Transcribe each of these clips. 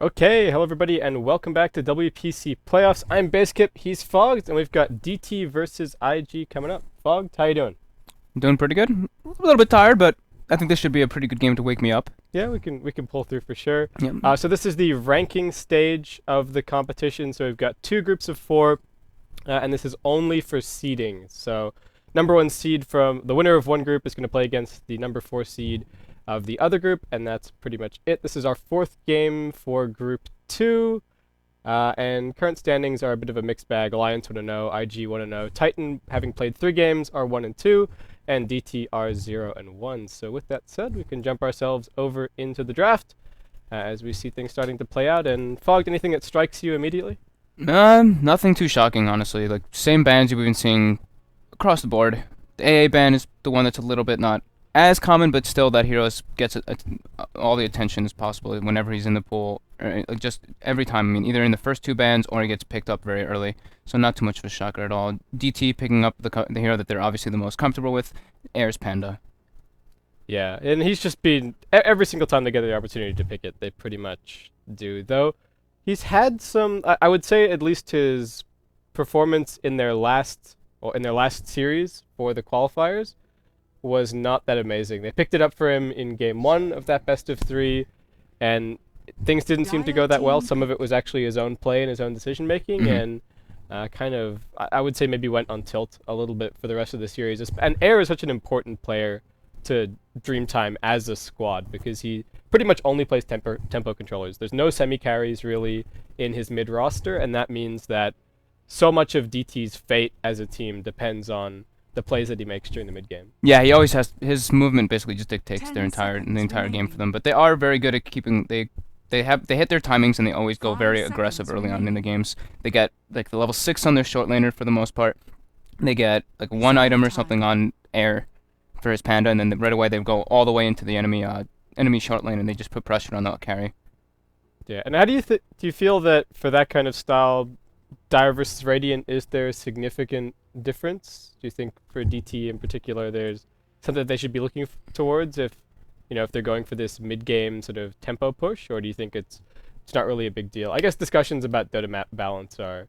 Okay, hello everybody, and welcome back to WPC Playoffs. I'm Baseskip, he's Fogged, and we've got DT versus IG coming up. Fogged, how you doing? I'm doing pretty good. A little bit tired, but I think this should be a pretty good game to wake me up. Yeah, we can pull through for sure. Yep. So this is the ranking stage of the competition. So we've got two groups of four, and this is only for seeding. So number one seed from the winner of one group is going to play against the number four seed of the other group, and that's pretty much it. This is our fourth game for Group 2, and current standings are a bit of a mixed bag. Alliance 1-0, IG 1-0, Titan, having played 3 games, are 1-2, and DT are 0-1. So with that said, we can jump ourselves over into the draft as we see things starting to play out. And Fogged, anything that strikes you immediately? Nothing too shocking, honestly. Like, same bands we've been seeing across the board. The AA band is the one that's a little bit not as common, but still that hero gets all the attention as possible whenever he's in the pool. Just every time. I mean, either in the first 2 bands or he gets picked up very early. So not too much of a shocker at all. DT picking up the hero that they're obviously the most comfortable with, Air's Panda. Yeah, and he's just been every single time they get the opportunity to pick it, they pretty much do. Though he's had some, I would say, at least his performance in their last series for the qualifiers was not that amazing. They picked it up for him in game 1 of that best of 3, and things didn't seem to go that well. Some of it was actually his own play and his own decision making, and kind of, I would say, maybe went on tilt a little bit for the rest of the series. And Air is such an important player to Dreamtime as a squad because he pretty much only plays tempo controllers. There's no semi carries really in his mid roster, and that means that so much of DT's fate as a team depends on the plays that he makes during the mid game. Yeah, he always has his movement basically just dictates the entire game for them. But they are very good at keeping they hit their timings and they always go very aggressive early on in the games. They get like the level 6 on their short laner for the most part. They get like one item or something on Air for his Panda, and then right away they go all the way into the enemy short lane and they just put pressure on the carry. Yeah, and how do you feel that for that kind of style, Dire versus Radiant, is there a significant difference? Do you think for DT in particular there's something that they should be looking towards if they're going for this mid-game sort of tempo push, or do you think it's not really a big deal? I guess discussions about Dota map balance are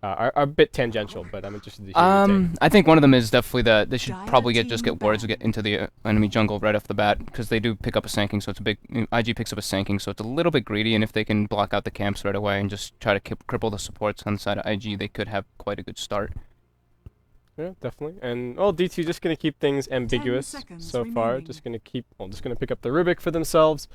a bit tangential, but I'm interested to hear your take. I think one of them is definitely that they should probably get wards to get into the enemy jungle right off the bat, because they do pick up a sanking, so it's a big IG picks up a sanking, so it's a little bit greedy, and if they can block out the camps right away and just try to cripple the supports on the side of IG, they could have quite a good start. Yeah, definitely. And DT just gonna keep things ambiguous so far. remaining. Just gonna pick up the Rubik for themselves.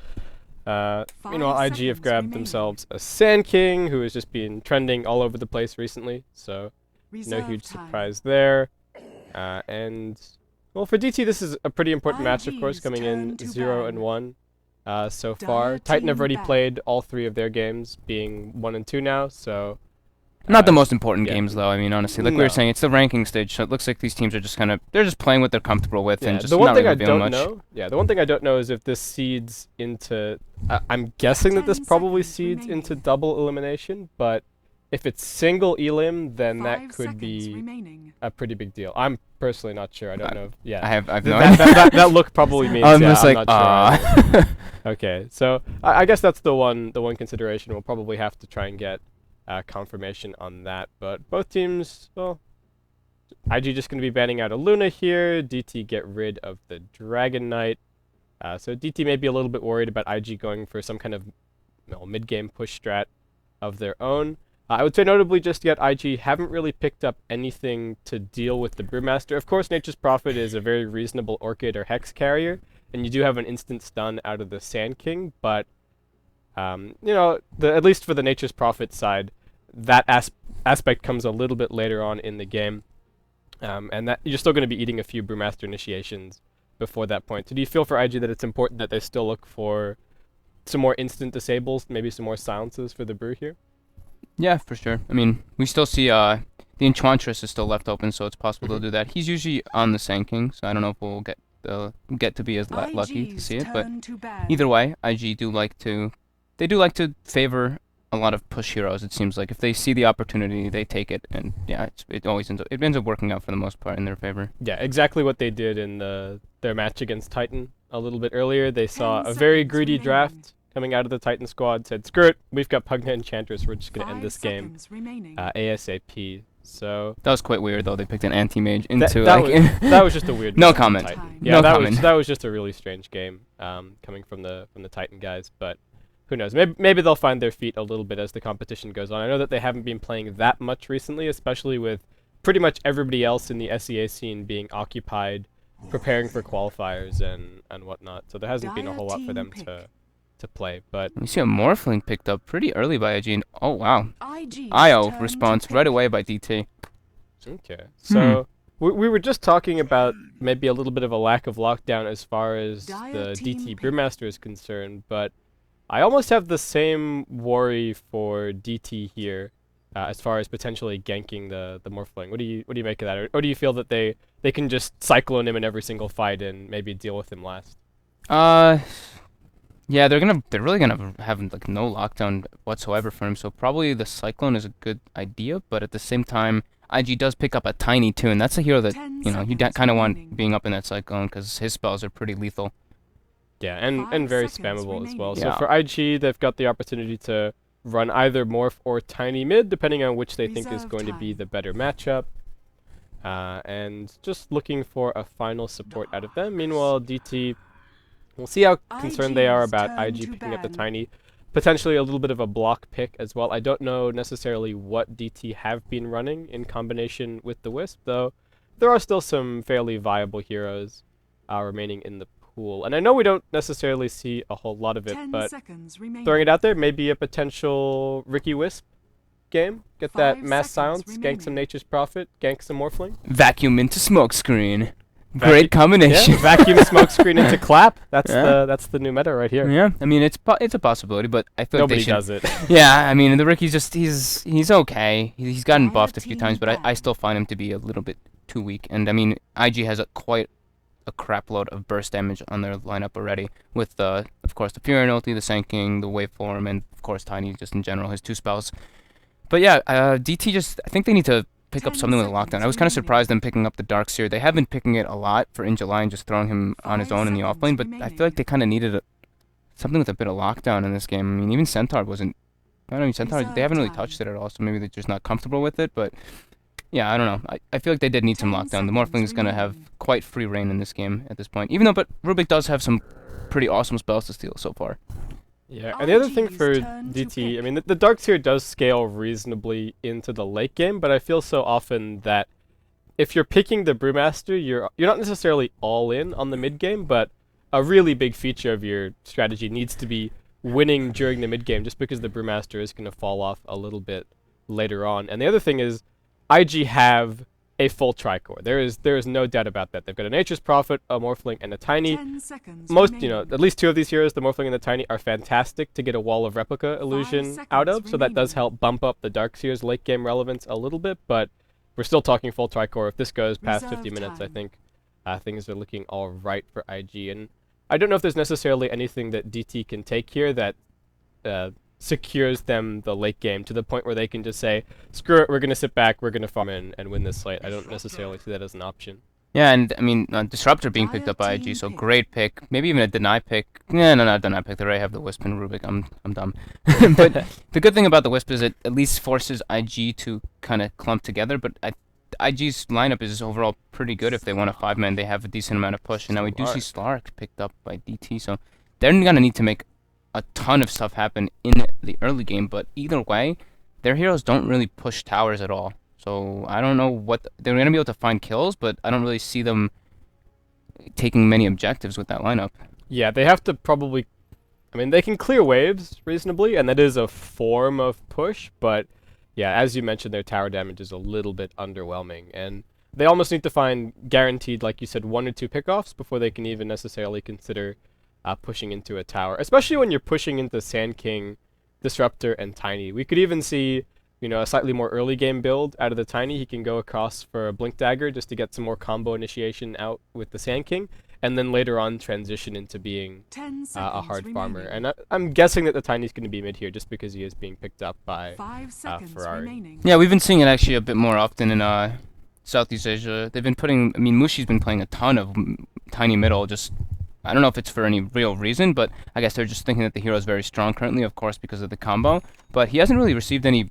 Meanwhile, IG have grabbed themselves a Sand King, who has just been trending all over the place recently, so no huge surprise there. And well, for DT, this is a pretty important match, of course, IG's coming in turn to 0-1 so far. Dire Titan have team already ban. played all 3 of their games, being 1 and 2 now, so Not the most important yeah. games, though. I mean, honestly, like we were No. saying, it's the ranking stage, so it looks like these teams are just they're just playing what they're comfortable with and just the one not thing really I revealing don't much. know, the one thing I don't know is if this seeds into. I'm guessing that this 10 probably seconds seeds remaining. into double elimination, but if it's single elim, then that 5 could seconds be remaining. a pretty big deal. I'm personally not sure. I don't know. Yeah, I've Th- no that, idea. that look probably means. I'm Yeah, just I'm like, not sure either. Okay, so I guess that's the one consideration. We'll probably have to try and get confirmation on that. But both teams, well, IG just going to be banning out a Luna here. DT get rid of the Dragon Knight. So DT may be a little bit worried about IG going for some kind of mid-game push strat of their own. I would say notably just yet IG haven't really picked up anything to deal with the Brewmaster. Of course, Nature's Prophet is a very reasonable Orchid or Hex carrier, and you do have an instant stun out of the Sand King, but at least for the Nature's Prophet side, that aspect comes a little bit later on in the game, and that you're still going to be eating a few Brewmaster initiations before that point. So do you feel for IG that it's important that they still look for some more instant disables, maybe some more silences for the Brew here? Yeah, for sure. I mean, we still see the Enchantress is still left open, so it's possible they'll do that. He's usually on the Sand King, so I don't know if we'll get to be as lucky to IG's see it, but turn to ban. either way, IG do like to favor a lot of push heroes. It seems like if they see the opportunity, they take it, and yeah, it ends up working out for the most part in their favor. Yeah, exactly what they did in their match against Titan a little bit earlier. They saw 10 a very seconds greedy remaining. draft, coming out of the Titan squad said, "Screw it, we've got Pugna Enchantress. We're just gonna end this game ASAP." So That was quite weird though. They picked an anti-mage that, into that like. was that was just a weird. No move from comment. Titan. No Yeah, that comment. was just a really strange game coming from the Titan guys, but. Who knows? Maybe they'll find their feet a little bit as the competition goes on. I know that they haven't been playing that much recently, especially with pretty much everybody else in the SEA scene being occupied preparing for qualifiers and whatnot. So there hasn't been a whole lot for them to play. But We see a Morphling picked up pretty early by IG. And, oh wow. IO response right away by DT. okay, so we were just talking about maybe a little bit of a lack of lockdown as far as the DT Brewmaster is concerned, but I almost have the same worry for DT here, as far as potentially ganking the Morphling. What do you make of that, or do you feel that they can just cyclone him in every single fight and maybe deal with him last? Yeah, they're really gonna have like no lockdown whatsoever for him. So probably the Cyclone is a good idea, but at the same time, IG does pick up a Tiny too, and that's a hero that you kind of want being up in that Cyclone because his spells are pretty lethal. Yeah, and very spammable as well. Yeah. So for IG, they've got the opportunity to run either Morph or Tiny mid, depending on which they think is going to be the better matchup. And just looking for a final support out of them. Meanwhile, DT, we'll see how concerned they are about IG picking up the Tiny. Potentially a little bit of a block pick as well. I don't know necessarily what DT have been running in combination with the Wisp, though there are still some fairly viable heroes remaining in the pool. And I know we don't necessarily see a whole lot of it, but throwing it out there, maybe a potential Ricky Wisp game. Get that mass silence, gank some Nature's Prophet, gank some Morphling. Vacuum into Smokescreen. Great combination. Yeah, vacuum smokescreen into clap. That's the new meta right here. Yeah, I mean it's a possibility, but I feel Nobody like they does it. Yeah, I mean the Ricky's just he's okay. He's gotten buffed a few times, but I still find him to be a little bit too weak. And I mean IG has quite a crap load of burst damage on their lineup already, with of course the Fury ulti, the Sand King, the Waveform, and of course Tiny just in general, his 2 spells. But yeah, DT I think they need to pick up something with a lockdown. I was kind of surprised them picking up the Darkseer. They have been picking it a lot for in July and just throwing him on his own in the offlane, but I feel like they kind of needed something with a bit of lockdown in this game. I mean, even Centaur wasn't. I don't know, Centaur, they haven't really touched it at all, so maybe they're just not comfortable with it, but yeah, I don't know. I feel like they did need some lockdown. The Morphling is going to have quite free reign in this game at this point, even though, but Rubik does have some pretty awesome spells to steal so far. Yeah, and the other thing for DT, I mean, the Darkseer does scale reasonably into the late game, but I feel so often that if you're picking the Brewmaster, you're not necessarily all in on the mid game, but a really big feature of your strategy needs to be winning during the mid game, just because the Brewmaster is going to fall off a little bit later on. And the other thing is, IG have a full tricore. There is no doubt about that. They've got a Nature's Prophet, a Morphling, and a Tiny. Most, at least 2 of these heroes, the Morphling and the Tiny, are fantastic to get a Wall of Replica illusion out of, so that does help bump up the Darkseer's late game relevance a little bit, but we're still talking full tricore. If this goes past 50 minutes, I think things are looking all right for IG. And I don't know if there's necessarily anything that DT can take here that secures them the late game to the point where they can just say, screw it, we're going to sit back, we're going to farm and win this slate. I don't necessarily see that as an option. Yeah, and I mean, Disruptor being picked up by IG, so great pick. Maybe even a deny pick. No, not deny pick. They already have the Wisp and Rubik. I'm dumb. But the good thing about the Wisp is it at least forces IG to kind of clump together, but IG's lineup is overall pretty good if they want a 5-man. They have a decent amount of push, and now we do see Slark picked up by DT, so they're going to need to make a ton of stuff happen in the early game, but either way, their heroes don't really push towers at all. So I don't know what they're going to be able to find kills, but I don't really see them taking many objectives with that lineup. Yeah, they have to probably, I mean, they can clear waves reasonably, and that is a form of push, but yeah, as you mentioned, their tower damage is a little bit underwhelming, and they almost need to find guaranteed, like you said, 1 or 2 pickoffs before they can even necessarily consider pushing into a tower, especially when you're pushing into Sand King, Disruptor, and Tiny. We could even see, a slightly more early game build out of the Tiny. He can go across for a Blink Dagger just to get some more combo initiation out with the Sand King, and then later on transition into being a hard farmer. And I'm guessing that the Tiny's going to be mid here just because he is being picked up by Ferrari. Yeah, we've been seeing it actually a bit more often in Southeast Asia. They've been Mushi's been playing a ton of Tiny middle, just I don't know if it's for any real reason, but I guess they're just thinking that the hero is very strong currently, of course, because of the combo. But he hasn't really received any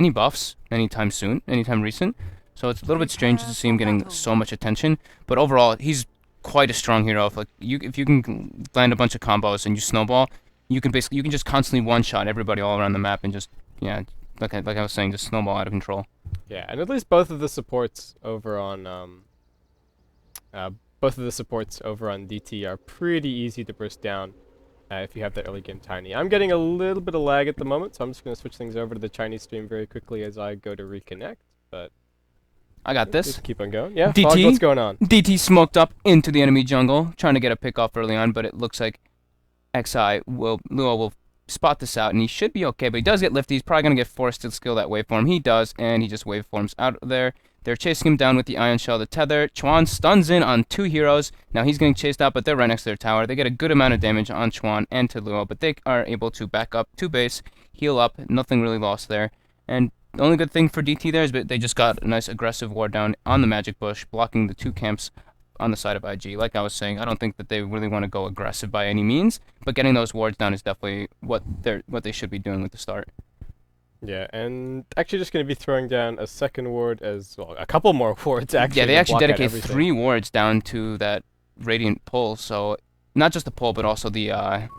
buffs anytime soon, anytime recent. So it's a little bit strange to see him getting so much attention. But overall, he's quite a strong hero. If you can land a bunch of combos and you snowball, you can just constantly one-shot everybody all around the map and just, yeah, like I was saying, just snowball out of control. Yeah, and at least both of the supports over on DT are pretty easy to burst down if you have that early game tiny. I'm getting a little bit of lag at the moment, so I'm just going to switch things over to the Chinese stream very quickly as I go to reconnect. But I got this. just keep on going. Yeah, DT, Fog, what's going on? DT smoked up into the enemy jungle, trying to get a pick off early on, but it looks like Luo will spot this out, and he should be okay, but he does get lifted. He's probably going to get forced to skill that waveform. He does, and he just waveforms out of there. They're chasing him down with the Ion Shell, the Tether. Chuan stuns in on 2 heroes. Now he's getting chased out, but they're right next to their tower. They get a good amount of damage on Chuan and to Luo, but they are able to back up to base, heal up. Nothing really lost there. And the only good thing for DT there is that they just got a nice aggressive ward down on the Magic Bush, blocking the 2 camps on the side of IG. Like I was saying, I don't think that they really want to go aggressive by any means, but getting those wards down is definitely what they should be doing with the start. Yeah, and actually just going to be throwing down a second ward as well. A couple more wards, actually. Yeah, they to actually block out dedicate everything. 3 wards down to that Radiant pull, so not just the pull, but also the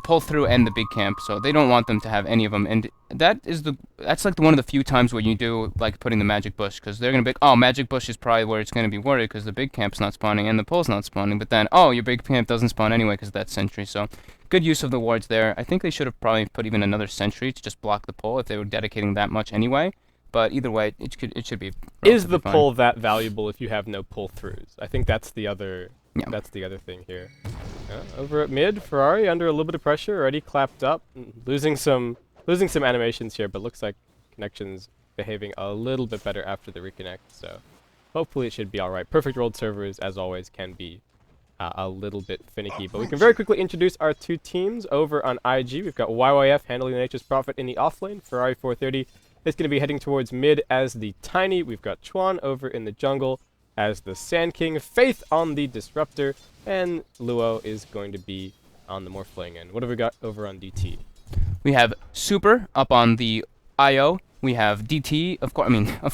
pull through and the big camp, so they don't want them to have any of them, and that's like one of the few times where you do like putting the Magic Bush, because they're going to be, oh, Magic Bush is probably where it's going to be worried because the big camp's not spawning and the pull's not spawning, but then, oh, your big camp doesn't spawn anyway because of that sentry, so good use of the wards there. I think they should have probably put even another sentry to just block the pull if they were dedicating that much anyway, but either way, it should be Is the fine. pull that valuable if you have no pull throughs? I think that's the other thing here. Over at mid, Ferrari under a little bit of pressure, already clapped up, losing some animations here, but looks like connection's behaving a little bit better after the reconnect, so hopefully it should be alright. Perfect rolled servers, as always, can be a little bit finicky, but we can very quickly introduce our 2 teams over on IG. We've got YYF handling the Nature's Prophet in the offlane. Ferrari 430 is going to be heading towards mid as the Tiny. We've got Chuan over in the jungle as the Sand King, Faith on the Disruptor, and Luo is going to be on the Morphling end. What have we got over on DT? We have Super up on the IO. We have DT, of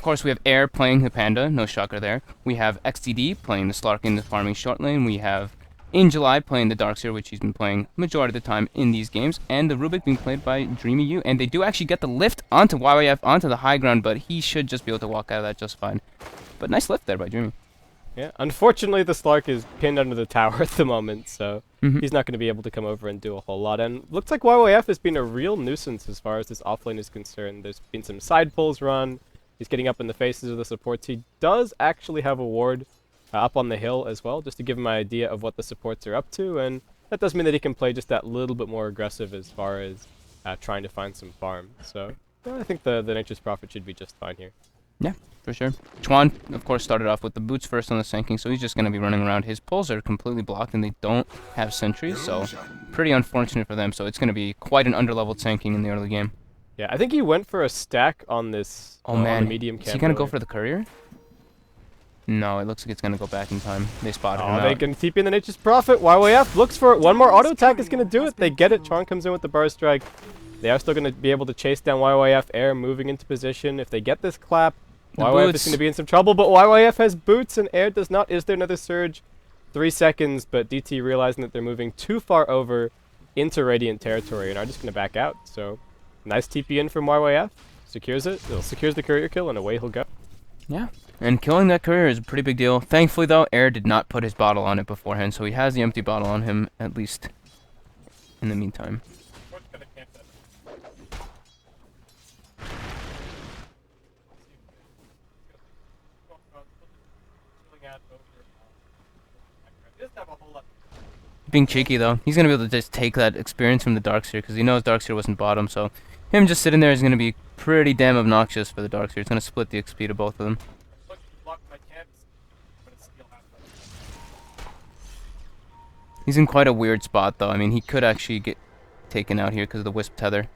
course we have Air playing the Panda, no shocker there. We have XTD playing the Slark in the farming short lane. We have Angel Eye playing the Darkseer, which he's been playing majority of the time in these games. And the Rubik being played by Dreamy U. And they do actually get the lift onto YYF, onto the high ground, but he should just be able to walk out of that just fine. But nice lift there by Dreamy. Yeah, unfortunately the Slark is pinned under the tower at the moment, so he's not going to be able to come over and do a whole lot. And looks like YYF has been a real nuisance as far as this offlane is concerned. There's been some side pulls run. He's getting up in the faces of the supports. He does actually have a ward up on the hill as well, just to give him an idea of what the supports are up to. And that does mean that he can play just that little bit more aggressive as far as trying to find some farm. So yeah, I think the Nature's Prophet should be just fine here. Yeah, for sure. Chuan, of course, started off with the boots first on the Sand King, so he's just going to be running around. His pulls are completely blocked, and they don't have sentries, so pretty unfortunate for them. So it's going to be quite an underleveled Sand King in the early game. Yeah, I think he went for a stack on this on the medium camp. Is he going to go for the courier? No, it looks like it's going to go back in time. They spotted him out. They can TP in the Nature's Prophet. YYF looks for it. One more auto attack is going to do it. They get it. Chuan comes in with the bar strike. They are still going to be able to chase down YYF. Air moving into position. If they get this clap, YYF is going to be in some trouble, but YYF has boots and Air does not. Is there another surge? 3 seconds, but DT realizing that they're moving too far over into Radiant territory and are just going to back out. So, nice TP in from YYF. Secures it. It secures the courier kill, and away he'll go. Yeah, and killing that courier is a pretty big deal. Thankfully, though, Air did not put his bottle on it beforehand, so he has the empty bottle on him, at least in the meantime. Being cheeky though, he's gonna be able to just take that experience from the Darkseer because he knows Darkseer wasn't bottom, so him just sitting there is gonna be pretty damn obnoxious for the Darkseer. It's gonna split the XP to both of them. He's in quite a weird spot though. I mean, he could actually get taken out here because of the Wisp tether.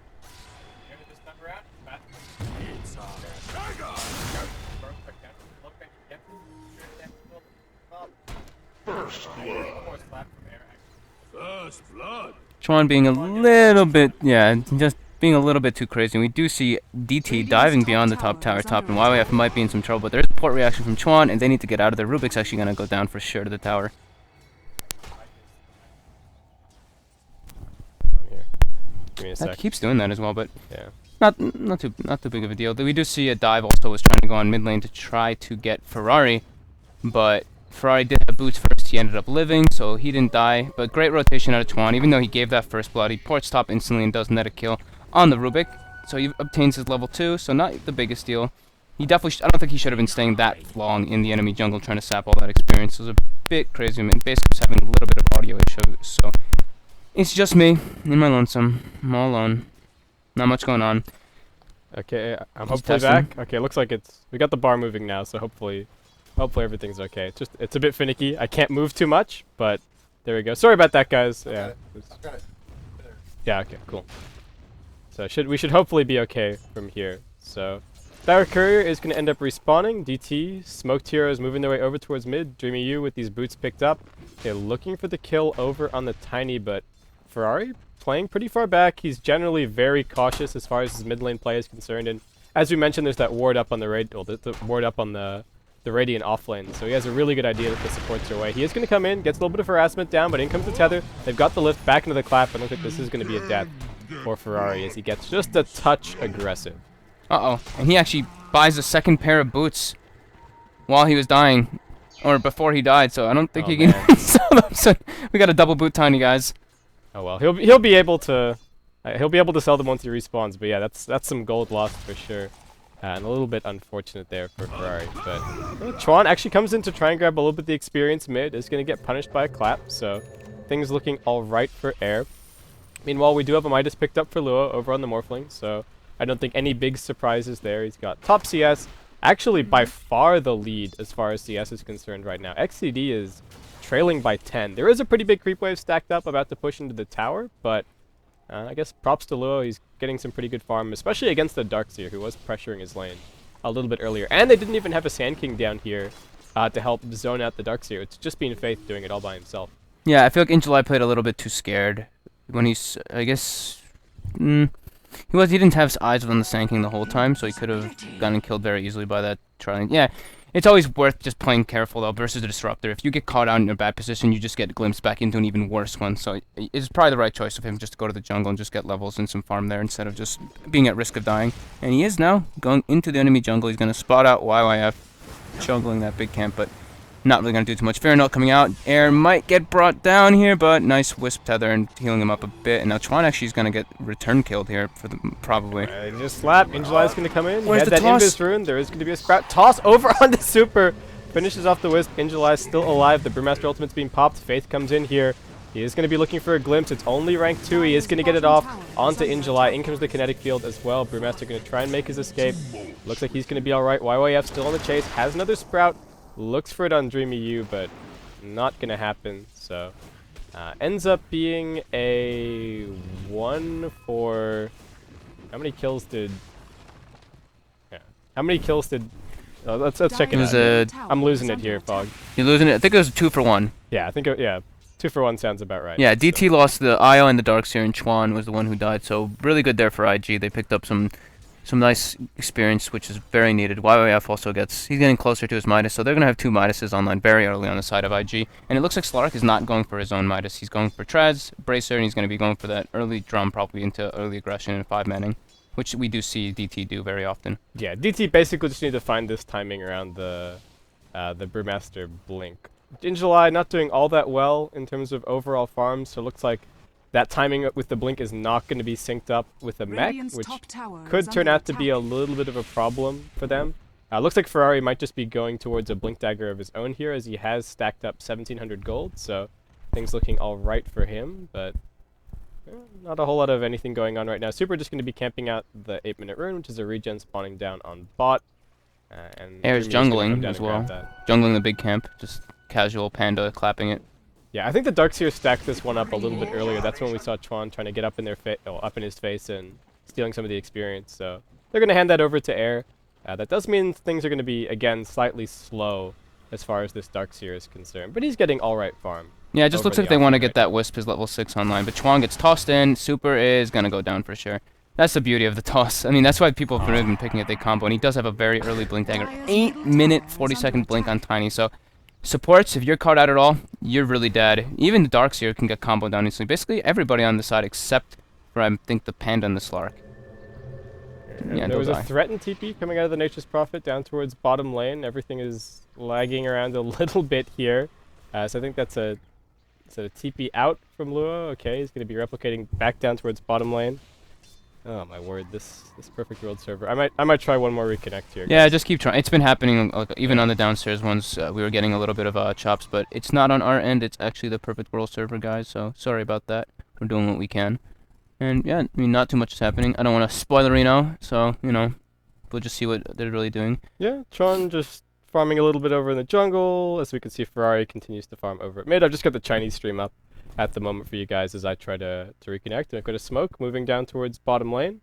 Chuan being a little bit, yeah, just being a little bit too crazy. We do see DT diving beyond the top tower top, and YYF might be in some trouble. But there's a port reaction from Chuan, and they need to get out of there. Rubik's actually going to go down for sure to the tower. Here. Give me a sec. That keeps doing that as well, but Yeah. not too big of a deal. We do see a dive also was trying to go on mid lane to try to get Ferrari, but Ferrari did have boots first. He ended up living, so he didn't die. But great rotation out of Chuan. Even though he gave that first blood, he ports top instantly and does net a kill on the Rubik. So he obtains his level 2, so not the biggest deal. He definitely, I don't think he should have been staying that long in the enemy jungle trying to sap all that experience. It was a bit crazy. I mean, basically was having a little bit of audio issues, so it's just me in my lonesome. I'm all alone. Not much going on. Okay, I'm He's hopefully testing. back. Okay, looks like we got the bar moving now, so hopefully everything's okay. It's a bit finicky. I can't move too much, but there we go. Sorry about that, guys. Yeah. Yeah. Okay. Cool. So we should hopefully be okay from here. So Dire Courier is going to end up respawning. DT Smoked Heroes moving their way over towards mid. Dreamy U with these boots picked up. They're looking for the kill over on the Tiny, but Ferrari playing pretty far back. He's generally very cautious as far as his mid lane play is concerned, and as we mentioned, there's that ward up on the ward up on the Radiant off lane, so he has a really good idea that the supports are away. He is going to come in, gets a little bit of harassment down, but in comes the tether. They've got the lift back into the clap, and look like this is going to be a death for Ferrari as he gets just a touch aggressive. Uh-oh. And he actually buys a second pair of boots while he was dying, or before he died, so I don't think he can sell them. So we got a double boot Tiny, guys. Oh well, he'll be able to sell them once he respawns, but yeah, that's some gold lost for sure. And a little bit unfortunate there for Ferrari, but Chuan actually comes in to try and grab a little bit of the experience mid, is going to get punished by a clap, so things looking alright for Air. Meanwhile, we do have a Midas picked up for Lua over on the Morphling, so I don't think any big surprises there. He's got top CS, actually by far the lead as far as CS is concerned right now. XCD is trailing by 10. There is a pretty big creep wave stacked up about to push into the tower, but I guess props to Luo. He's getting some pretty good farm, especially against the Darkseer, who was pressuring his lane a little bit earlier. And they didn't even have a Sand King down here to help zone out the Darkseer. It's just been Faith doing it all by himself. Yeah, I feel like Injuly played a little bit too scared when he's, I guess, he didn't have his eyes on the Sand King the whole time, so he could have gotten killed very easily by that trying. Yeah, it's always worth just playing careful though versus a Disruptor. If you get caught out in a bad position, you just get glimpsed back into an even worse one. So it's probably the right choice of him just to go to the jungle and just get levels and some farm there instead of just being at risk of dying. And he is now going into the enemy jungle. He's going to spot out YYF jungling that big camp, but not really going to do too much. Fair Note coming out. Air might get brought down here, but nice Wisp Tether and healing him up a bit. And now Chuan actually is going to get return killed here for the probably. Just slap. Injuly is going to come in. Where's he the had that toss? Invis rune. There is going to be a Sprout. Toss over on the Super. Finishes off the Wisp. Injuly is still alive. The Brewmaster Ultimate's being popped. Faith comes in here. He is going to be looking for a glimpse. It's only rank 2. He is going to get it off onto Injuly. In comes the Kinetic Field as well. Brewmaster going to try and make his escape. Looks like he's going to be alright. YYF still on the chase. Has another Sprout. Looks for it on Dreamy U, but not going to happen. So, ends up being a 1 for... How many kills did... Yeah. How many kills did... Oh, let's check it out. I'm losing it here, Fog. You're losing it. I think it was 2 for 1. Yeah, I think yeah, 2 for 1 sounds about right. Yeah, DT lost the IO and the Darkseer, and Chuan was the one who died. So really good there for IG. They picked up some nice experience, which is very needed. YYF also he's getting closer to his Midas, so they're going to have 2 Midases online very early on the side of IG. And it looks like Slark is not going for his own Midas. He's going for Trez, Bracer, and he's going to be going for that early drum, probably into early aggression and 5-manning, which we do see DT do very often. Yeah, DT basically just need to find this timing around the Brewmaster Blink. Injuly not doing all that well in terms of overall farms, so it looks like that timing with the Blink is not going to be synced up with the mech, which could turn out to be a little bit of a problem for them. Looks like Ferrari might just be going towards a Blink Dagger of his own here, as he has stacked up 1,700 gold, so things looking alright for him, but not a whole lot of anything going on right now. Super just going to be camping out the 8-minute rune, which is a regen spawning down on bot. And Air's jungling as well. Jungling the big camp, just casual Panda clapping it. Yeah, I think the Darkseer stacked this one up a little bit earlier. That's when we saw Chuan trying to get up in his face and stealing some of the experience. So they're going to hand that over to Air. That does mean things are going to be, again, slightly slow as far as this Darkseer is concerned. But he's getting alright farm. Yeah, it just over looks the like they want to offense get that Wisp as level 6 online, but Chuan gets tossed in. Super is going to go down for sure. That's the beauty of the toss. I mean, that's why people have really been picking it. They combo, and he does have a very early Blink Dagger. 8-minute, 40-second Blink on Tiny, so supports, if you're caught out at all, you're really dead. Even the Darkseer can get comboed down instantly. Basically, everybody on the side except for, I think, the Panda and the Slark. Yeah, there was die. a threatened TP coming out of the Nature's Prophet down towards bottom lane. Everything is lagging around a little bit here. So I think that's a TP out from Luo. Okay, he's going to be replicating back down towards bottom lane. Oh my word, this perfect world server. I might try one more reconnect here. Yeah, guys. just keep trying. It's been happening even on the downstairs ones. We were getting a little bit of chops, but it's not on our end. It's actually the perfect world server, guys. So sorry about that. We're doing what we can. And yeah, I mean, not too much is happening. I don't want to spoil Reno, so you know, we'll just see what they're really doing. Yeah, Tron just farming a little bit over in the jungle. As we can see, Ferrari continues to farm over at mid. I've just got the Chinese stream up at the moment for you guys as I try to reconnect. And I've got a smoke moving down towards bottom lane.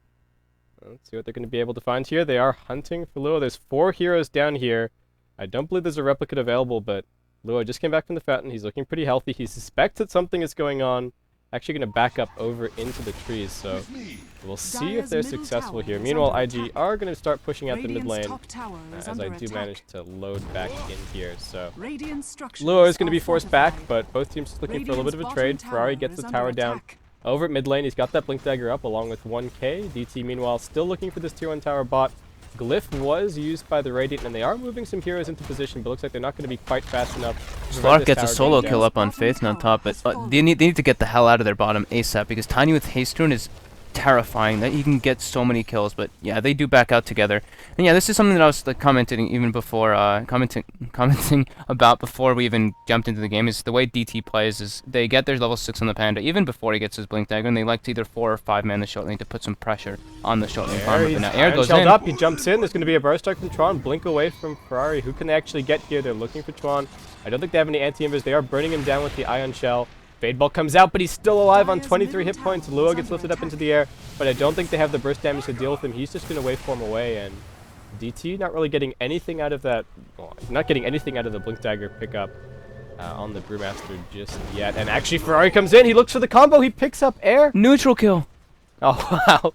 Let's see what they're going to be able to find here. They are hunting for Luo. There's 4 heroes down here. I don't believe there's a replicate available, but Luo just came back from the fountain. He's looking pretty healthy. He suspects that something is going on. Actually going to back up over into the trees, so we'll see if they're successful here. Meanwhile, IG are going to start pushing out the mid lane as I do manage to load back in here. So Luo is going to be forced back, but both teams just looking for a little bit of a trade. Ferrari gets the tower down over at mid lane. He's got that Blink Dagger up along with 1k. DT, meanwhile, still looking for this tier 1 tower bot. Glyph was used by the Radiant, and they are moving some heroes into position, but looks like they're not going to be quite fast enough. Slark gets a solo kill up on Faith on top, but they need to get the hell out of their bottom ASAP, because Tiny with Haste Rune is terrifying that he can get so many kills. But yeah, they do back out together. And yeah, this is something that I was like commenting even before commenting about before we even jumped into the game, is the way DT plays is they get their level 6 on the Panda even before he gets his Blink Dagger, and they like to either 4 or 5 man the short lane to put some pressure on the short lane farmer. But now Air goes in. Up, he jumps in. There's going to be a burst strike from Tron. Blink away from Ferrari. Who can they actually get here? They're looking for Tron. I don't think they have any anti-invers. They are burning him down with the Ion Shell. Fade Ball comes out, but he's still alive on 23 hit points. Luo gets lifted up into the air, but I don't think they have the burst damage to deal with him. He's just going to waveform away, and DT not really getting anything out of that. Well, not getting anything out of the Blink Dagger pickup on the Brewmaster just yet. And actually, Ferrari comes in. He looks for the combo. He picks up Air. Neutral kill. Oh, wow.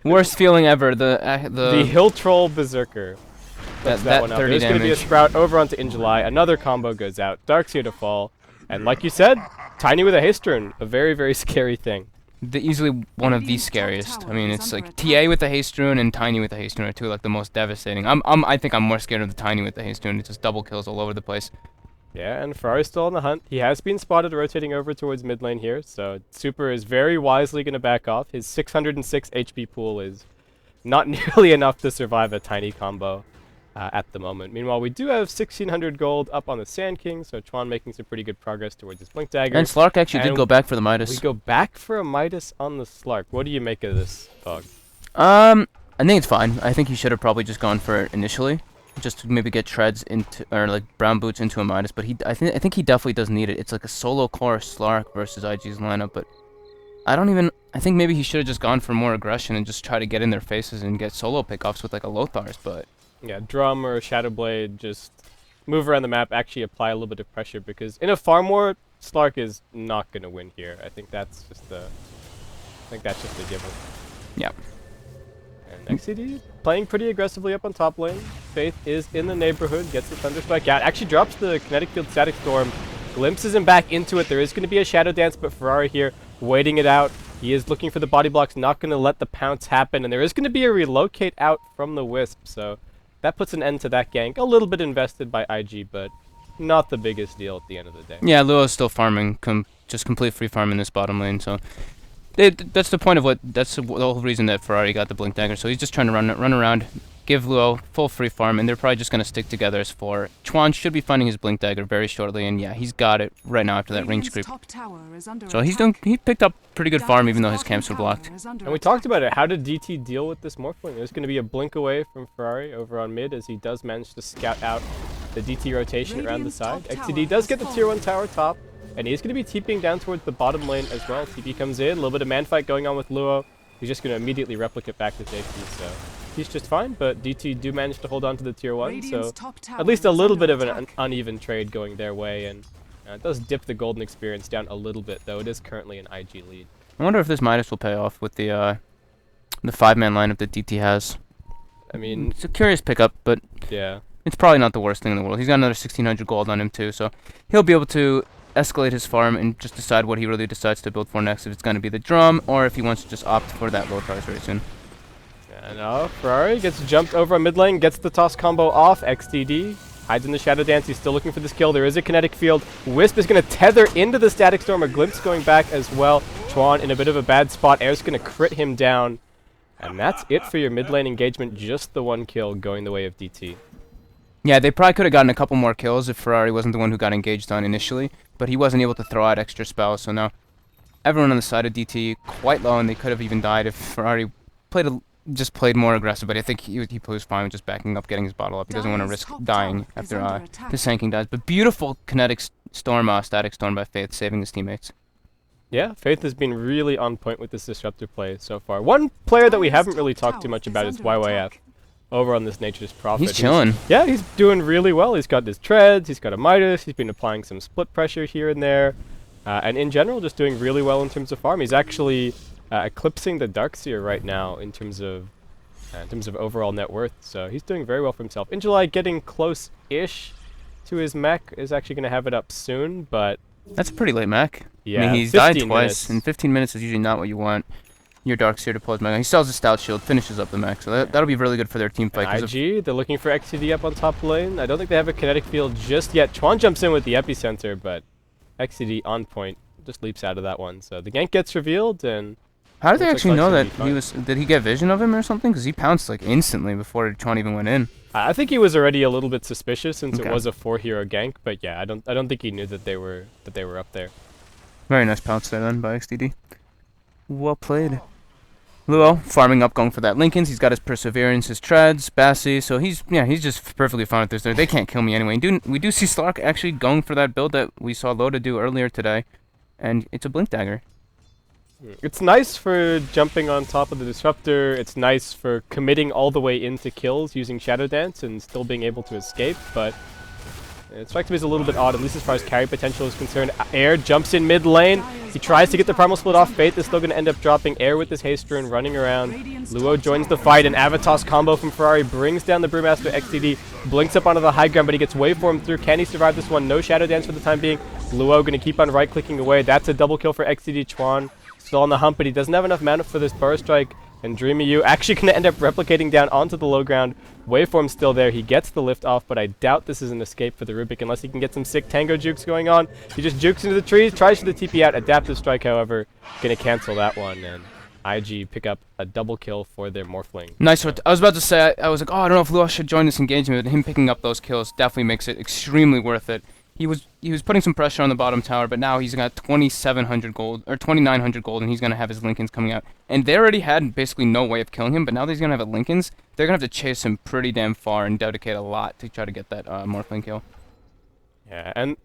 Worst feeling ever. The Hill Troll Berserker. That one up. There's going to be a Sprout over onto Injuly. Another combo goes out. Darkseer to fall. And like you said, Tiny with a Haste Rune. A very, very scary thing. Easily one of the scariest. I mean, it's like TA with the Haste Rune and Tiny with the Haste Rune are two like the most devastating. I think I'm more scared of the Tiny with the Haste Rune. It's just double kills all over the place. Yeah, and Ferrari's still on the hunt. He has been spotted rotating over towards mid lane here, so Super is very wisely going to back off. His 606 HP pool is not nearly enough to survive a Tiny combo at the moment. Meanwhile, we do have 1,600 gold up on the Sand King, so Chuan making some pretty good progress towards his Blink Dagger. And Slark actually did go back for the Midas. We go back for a Midas on the Slark. What do you make of this, Fog? I think it's fine. I think he should have probably just gone for it initially, just to maybe get treads into, or like brown boots into a Midas. But I think he definitely does need it. It's like a solo core Slark versus IG's lineup, but I think maybe he should have just gone for more aggression and just try to get in their faces and get solo pickoffs with like a Lothar's, but yeah, Drum or Shadow Blade, just move around the map, actually apply a little bit of pressure, because in a farm war, Slark is not going to win here. I think that's just a given. Yeah. And XCD playing pretty aggressively up on top lane. Faith is in the neighborhood, gets the Thunder Spike out, actually drops the Kinetic Field Static Storm, glimpses him back into it. There is going to be a Shadow Dance, but Ferrari here waiting it out. He is looking for the body blocks, not going to let the pounce happen, and there is going to be a relocate out from the Wisp, so that puts an end to that gank. A little bit invested by IG, but not the biggest deal at the end of the day. Yeah, Luo's still farming, just complete free farm in this bottom lane. So that's the point of that's the whole reason that Ferrari got the Blink Dagger. So he's just trying to run around, give Luo full free farm, and they're probably just going to stick together as 4. Chuan should be finding his Blink Dagger very shortly, and yeah, he's got it right now after that range creep. So he picked up pretty good farm even though his camps were blocked. And we talked about it. How did DT deal with this Morphling? There's going to be a blink away from Ferrari over on mid as he does manage to scout out the DT rotation around the side. XCD does get the tier 1 tower top, and he's going to be TPing down towards the bottom lane as well. TP comes in, a little bit of man fight going on with Luo. He's just going to immediately replicate back to safety, so he's just fine, but DT do manage to hold on to the tier 1, so at least a little bit of an uneven trade going their way, and It does dip the golden experience down a little bit, though. It is currently an IG lead. I wonder if this Midas will pay off with the 5-man lineup that DT has. I mean, It's a curious pickup, but yeah. it's probably not the worst thing in the world. He's got another 1,600 gold on him too, so he'll be able to escalate his farm and just decide what he really decides to build for next, if it's going to be the drum or if he wants to just opt for that low price very soon. And Ferrari gets jumped over on mid lane, gets the toss combo off. XTD hides in the Shadow Dance. He's still looking for this kill. There is a kinetic field. Wisp is going to tether into the Static Storm. A Glimpse going back as well. Chuan in a bit of a bad spot. Air's going to crit him down. And that's it for your mid lane engagement. Just the one kill going the way of DT. Yeah, they probably could have gotten a couple more kills if Ferrari wasn't the one who got engaged on initially, but he wasn't able to throw out extra spells, so now everyone on the side of DT quite low, and they could have even died if Ferrari just played more aggressive, but I think he was fine with just backing up, getting his bottle up. He doesn't want to risk dying after the Sanking dies. But beautiful kinetic storm, Static Storm by Faith, saving his teammates. Yeah, Faith has been really on point with this disruptor play so far. One player that we haven't really talked too much about is YYF. Over on this Nature's Prophet. He's chilling. Yeah, he's doing really well. He's got his treads, he's got a Midas, he's been applying some split pressure here and there. And in general, just doing really well in terms of farm. He's actually eclipsing the Darkseer right now in terms of overall net worth. So he's doing very well for himself. In July, getting close-ish to his mech, is actually going to have it up soon, but... That's a pretty late mech. Yeah, I mean, he's died twice, minutes. and 15 minutes is usually not what you want your Darkseer to pull his mech. He sells a Stout Shield, finishes up the mech, so that'll be really good for their team fight. IG, they're looking for XTD up on top lane. I don't think they have a kinetic field just yet. Chuan jumps in with the epicenter, but XTD on point just leaps out of that one. So the gank gets revealed, and how did they actually know that he was? Did he get vision of him or something? Because he pounced like instantly before Chuan even went in. I think he was already a little bit suspicious since Okay. it was a 4-hero gank, but yeah, I don't think he knew that they were up there. Very nice pounce there then by XTD. Well played. Luo farming up, going for that Lincolns. He's got his Perseverance, his Treads, Bassi, so he's just perfectly fine with this. They can't kill me anyway. We do see Slark actually going for that build that we saw Loda do earlier today, and it's a Blink Dagger. It's nice for jumping on top of the Disruptor. It's nice for committing all the way into kills using Shadow Dance and still being able to escape, but it strikes me as a little bit odd, at least as far as carry potential is concerned. Air jumps in mid lane. He tries to get the Primal Split off. Faith is still going to end up dropping. Air with his haste rune running around. Luo joins the fight. An Avatos combo from Ferrari brings down the Brewmaster. XTD blinks up onto the high ground, but he gets waveformed through. Can he survive this one? No Shadow Dance for the time being. Luo going to keep on right-clicking away. That's a double kill for XTD. Chuan still on the hump, but he doesn't have enough mana for this Burrow Strike. And Dreamy U actually going to end up replicating down onto the low ground. Waveform's still there. He gets the lift off, but I doubt this is an escape for the Rubik unless he can get some sick tango jukes going on. He just jukes into the trees, tries for the TP out. Adaptive Strike, however, going to cancel that one. And IG pick up a double kill for their Morphling. Nice. I was about to say, I was like, oh, I don't know if Luo should join this engagement, but him picking up those kills definitely makes it extremely worth it. He was putting some pressure on the bottom tower, but now he's got 2,700 gold, or 2,900 gold, and he's going to have his Lincolns coming out. And they already had basically no way of killing him, but now that he's going to have a Lincolns, they're going to have to chase him pretty damn far and dedicate a lot to try to get that Morphling kill. Yeah, and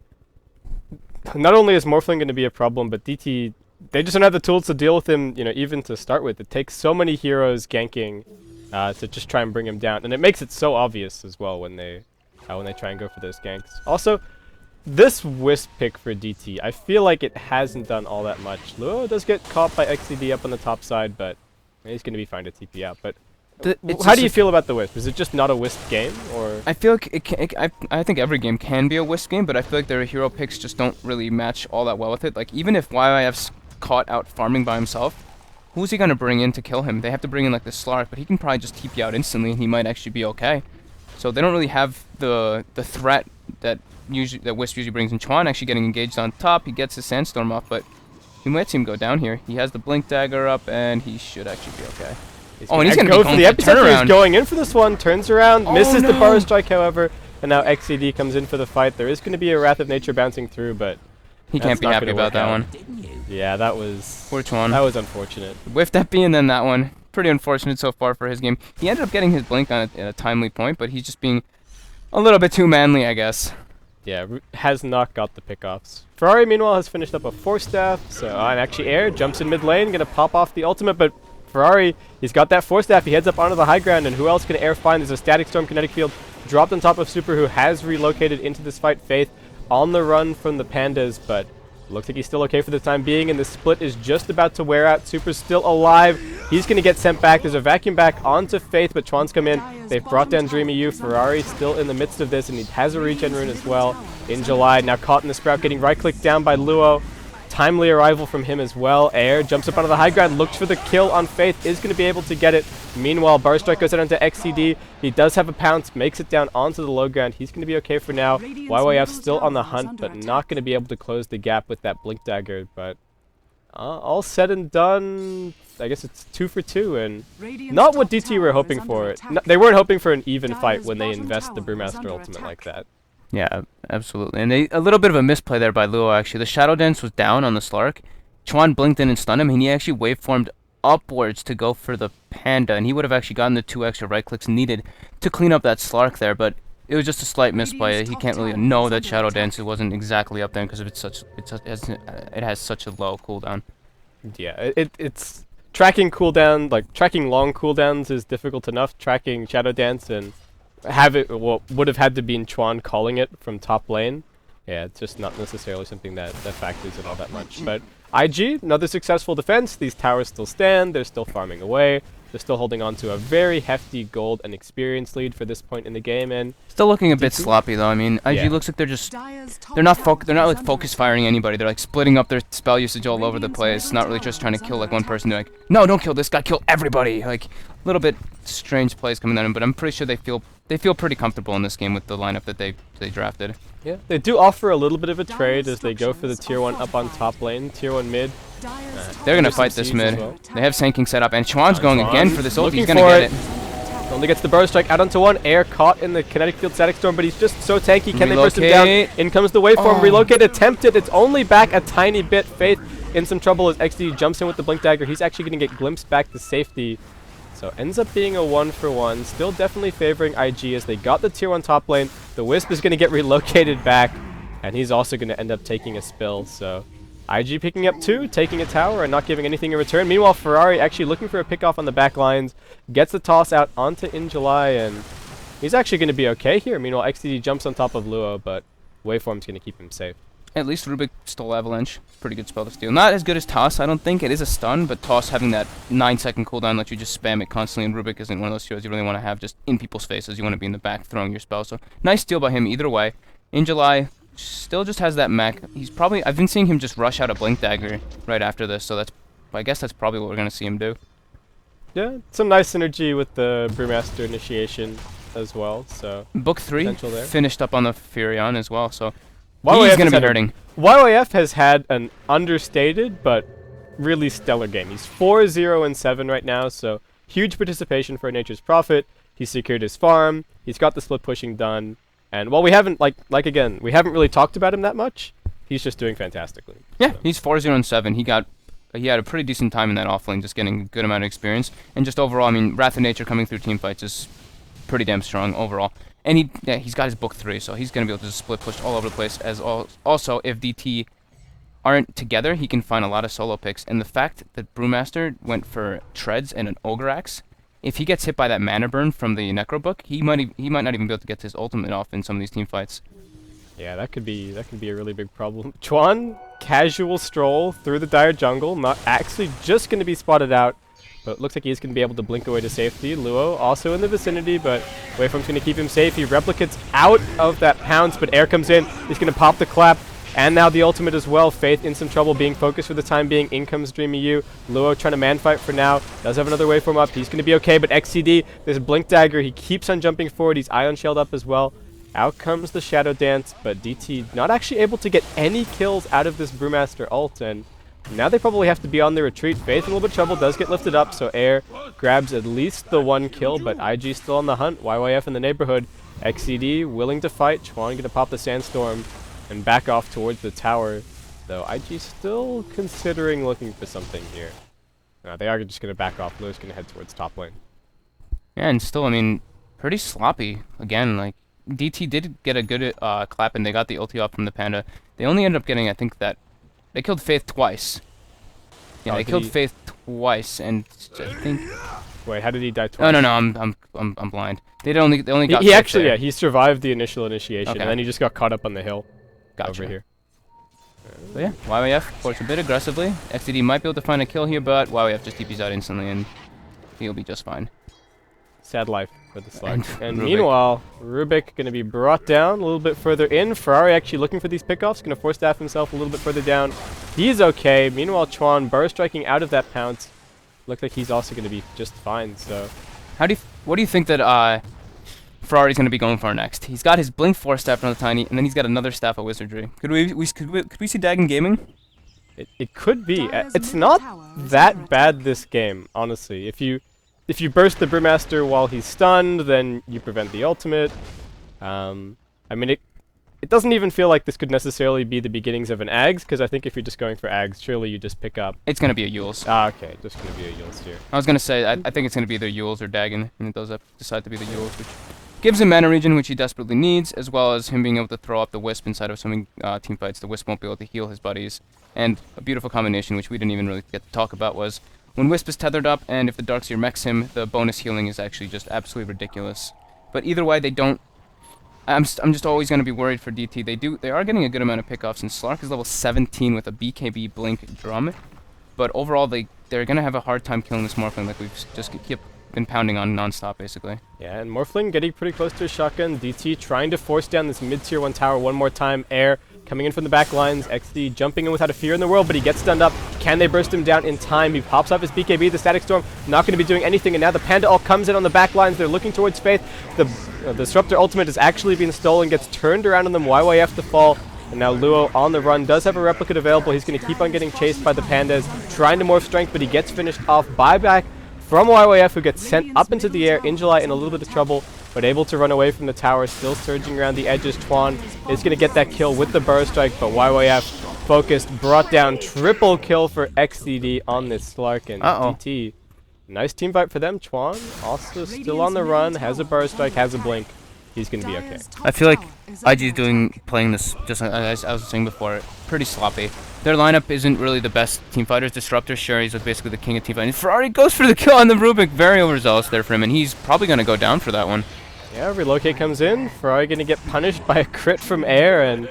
not only is Morphling going to be a problem, but DT, they just don't have the tools to deal with him, even to start with. It takes so many heroes ganking to just try and bring him down, and it makes it so obvious as well when they try and go for those ganks. Also, this Wisp pick for DT, I feel like it hasn't done all that much. Luo does get caught by XCD up on the top side, but he's going to be fine to TP out. But how do you feel about the Wisp? Is it just not a Wisp game, or? I feel like I think every game can be a Wisp game, but I feel like their hero picks just don't really match all that well with it. Like, even if YYF's caught out farming by himself, who's he going to bring in to kill him? They have to bring in like the Slark, but he can probably just TP out instantly, and he might actually be okay. So they don't really have the threat that Wisp usually brings in. Chuan actually getting engaged on top. He gets his Sandstorm off, but he might see him go down here. He has the Blink Dagger up, and he should actually be okay. And he's going to go for the epicenter. He's going in for this one. Turns around, misses the Burrow Strike, however, and now XCD comes in for the fight. There is going to be a Wrath of Nature bouncing through, but he can't be happy about that one. Yeah, that was poor Chuan. That was unfortunate. With that being then that one, pretty unfortunate so far for his game. He ended up getting his Blink on at a timely point, but he's just being a little bit too manly, I guess. Yeah, has not got the pickoffs. Ferrari, meanwhile, has finished up a 4-staff, so and actually Air jumps in mid lane, going to pop off the ultimate, but Ferrari, he's got that 4-staff, he heads up onto the high ground, and who else can Air find? There's a Static Storm Kinetic Field dropped on top of Super, who has relocated into this fight. Faith on the run from the Pandas, but looks like he's still okay for the time being, and the split is just about to wear out. Super's still alive. He's going to get sent back. There's a vacuum back onto Faith, but Chuan's come in. They've brought down Dreamy U. Ferrari still in the midst of this, and he has a regen rune as well. In July, now caught in the Sprout, getting right-clicked down by Luo. Timely arrival from him as well. Air jumps up onto the high ground, looks for the kill on Faith, is going to be able to get it. Meanwhile, Burst Strike goes out onto XCD. He does have a pounce, makes it down onto the low ground. He's going to be okay for now. YYF still on the hunt, but not going to be able to close the gap with that Blink Dagger. But all said and done, I guess it's 2 for 2, and not what DT were hoping for. They weren't hoping for an even fight when they invest the Brewmaster ultimate like that. Yeah, absolutely. And a little bit of a misplay there by Luo, actually. The Shadow Dance was down on the Slark. Chuan blinked in and stunned him, and he actually waveformed upwards to go for the Panda, and he would have actually gotten the 2 extra right clicks needed to clean up that Slark there, but it was just a slight misplay. He can't really know that Shadow Dance wasn't exactly up there because it has such a low cooldown. Yeah, it's tracking cooldown, like tracking long cooldowns is difficult enough. Tracking Shadow Dance and would have had to be in Chuan calling it from top lane. Yeah, it's just not necessarily something that factors in all that much. But IG, another successful defense. These towers still stand. They're still farming away. They're still holding on to a very hefty gold and experience lead for this point in the game. And still looking a bit sloppy though. I mean, IG looks like they're not like focus firing anybody. They're like splitting up their spell usage all over the place. Not really just trying to kill like one person. They're like, no, don't kill this guy, kill everybody. Like a little bit strange plays coming at him, but I'm pretty sure they feel pretty comfortable in this game with the lineup that they drafted. Yeah, they do offer a little bit of a trade as they go for the tier 1 up on top lane, tier 1 mid. They're gonna fight this mid. Well. They have Sanking set up, and Chuan's going again for this ult. He's gonna get it. Only gets the burst strike out onto 1. Air caught in the kinetic field static storm, but he's just so tanky. Can they burst him down? In comes the waveform. Relocate attempted. It's only back a tiny bit. Faith in some trouble as XD jumps in with the blink dagger. He's actually gonna get glimpsed back to safety. So ends up being a 1-for-1. Still definitely favoring IG as they got the tier 1 top lane. The Wisp is gonna get relocated back, and he's also gonna end up taking a spill. So IG picking up 2, taking a tower, and not giving anything in return. Meanwhile, Ferrari actually looking for a pick off on the back lines, gets the toss out onto In July, and he's actually going to be okay here. Meanwhile, XTD jumps on top of Luo, but Waveform's going to keep him safe. At least Rubik stole Avalanche. Pretty good spell to steal. Not as good as Toss, I don't think. It is a stun, but Toss having that 9-second cooldown lets you just spam it constantly, and Rubik isn't one of those heroes you really want to have just in people's faces. You want to be in the back throwing your spell. So nice steal by him either way. In July, still just has that mech. He's probably, I've been seeing him just rush out a Blink Dagger right after this, so I guess that's probably what we're going to see him do. Yeah, some nice synergy with the Brewmaster initiation as well, so Book 3 finished up on the Furion as well, so YYF he's going to be hurting. YYF has had an understated but really stellar game. He's 4-0-7 right now, so huge participation for Nature's Prophet. He's secured his farm, he's got the split pushing done, and while we haven't, again, we haven't really talked about him that much, he's just doing fantastically. Yeah, so. He's 4-0-7. He had a pretty decent time in that offlane, just getting a good amount of experience. And just overall, I mean, Wrath of Nature coming through team fights is pretty damn strong overall. And he's got his book 3, so he's going to be able to just split push all over the place. Also, if DT aren't together, he can find a lot of solo picks. And the fact that Brewmaster went for Treads and an Ogre Axe, if he gets hit by that mana burn from the Necro book, he might not even be able to get his ultimate off in some of these team fights. Yeah, that could be a really big problem. Chuan, casual stroll through the dire jungle, not actually just going to be spotted out, but it looks like he's going to be able to blink away to safety. Luo also in the vicinity, but Waveform's going to keep him safe. He replicates out of that pounce, but Air comes in. He's going to pop the clap, and now the ultimate as well. Faith in some trouble, being focused for the time being. In comes Dreamy U. Luo trying to man fight for now. Does have another Waveform up. He's going to be okay, but XCD, this blink dagger, he keeps on jumping forward. He's Ion Shelled up as well. Out comes the Shadow Dance, but DT not actually able to get any kills out of this Brewmaster ult, and now they probably have to be on the retreat. Faith in a little bit of trouble, does get lifted up, so Air grabs at least the 1 kill, but IG still on the hunt. YYF in the neighborhood. XCD willing to fight. Chuan going to pop the Sandstorm and back off towards the tower, though IG still considering looking for something here. They are just going to back off. Luo's going to head towards top lane. Yeah, and still, I mean, pretty sloppy. Again, like, DT did get a good clap, and they got the ulti off from the Panda. They only ended up getting, I think, that they killed Faith twice. Yeah, they killed Faith twice, and I think. Wait, how did he die twice? No, I'm blind. They only got. He actually, yeah, he survived the initial initiation, and then he just got caught up on the hill. Gotcha. over here. But yeah, YYF forks a bit aggressively. XDD might be able to find a kill here, but YYF just TPs out instantly, and he'll be just fine. Sad life for the Slark. And Rubik. meanwhile, Rubik going to be brought down a little bit further in. Ferrari actually looking for these pickoffs, going to force staff himself a little bit further down. He's okay. Meanwhile, Chuan burst striking out of that pounce. Looks like he's also going to be just fine. So, What do you think that Ferrari's going to be going for next? He's got his Blink 4 staff on the Tiny, and then he's got another staff of Wizardry. Could we see Dagon Gaming? it could be. It's not that bad this game, honestly. If you burst the Brewmaster while he's stunned, then you prevent the ultimate. I mean, it doesn't even feel like this could necessarily be the beginnings of an Ags, because I think if you're just going for Ags, surely you just pick up. It's going to be a Yules. Ah, okay, just going to be a Yules here. I was going to say, I think it's going to be either Yules or Dagon, and it does decide to be the Yules, which gives him mana regen, which he desperately needs, as well as him being able to throw up the Wisp inside of some team fights. The Wisp won't be able to heal his buddies. And a beautiful combination, which we didn't even really get to talk about, was when Wisp is tethered up, and if the Darkseer mechs him, the bonus healing is actually just absolutely ridiculous. But either way, they don't. I'm just always going to be worried for DT. They are getting a good amount of pickoffs, and Slark is level 17 with a BKB Blink Drum. But overall, they're going to have a hard time killing this Morphling, like we've just been pounding on non-stop, basically. Yeah, and Morphling getting pretty close to his shotgun. DT trying to force down this mid-tier 1 tower one more time. Air coming in from the back lines. XD jumping in without a fear in the world, but he gets stunned up. Can they burst him down in time? He pops off his BKB. The Static Storm not going to be doing anything, and now the Panda all comes in on the back lines. They're looking towards Faith. The Disruptor ultimate is actually being stolen, gets turned around on them. YYF to fall. And now Luo on the run, does have a replicate available. He's going to keep on getting chased by the Pandas, trying to morph strength, but he gets finished off. Buyback from YYF, who gets sent up into the air. Injuly in a little bit of trouble, but able to run away from the tower, still surging around the edges. Tuan is going to get that kill with the burst strike, but YYF focused, brought down. Triple kill for XDD on this Slark, and DT. Nice team fight for them. Tuan also still on the run, has a burst strike, has a blink. He's going to be okay. I feel like IG is playing this, just as I was saying before, pretty sloppy. Their lineup isn't really the best team fighters. Disruptor, sure, he's basically the king of team fighting. Ferrari goes for the kill on the Rubik. Very overzealous there for him, and he's probably going to go down for that one. Yeah, Relocate comes in. Ferrari going to get punished by a crit from Air, and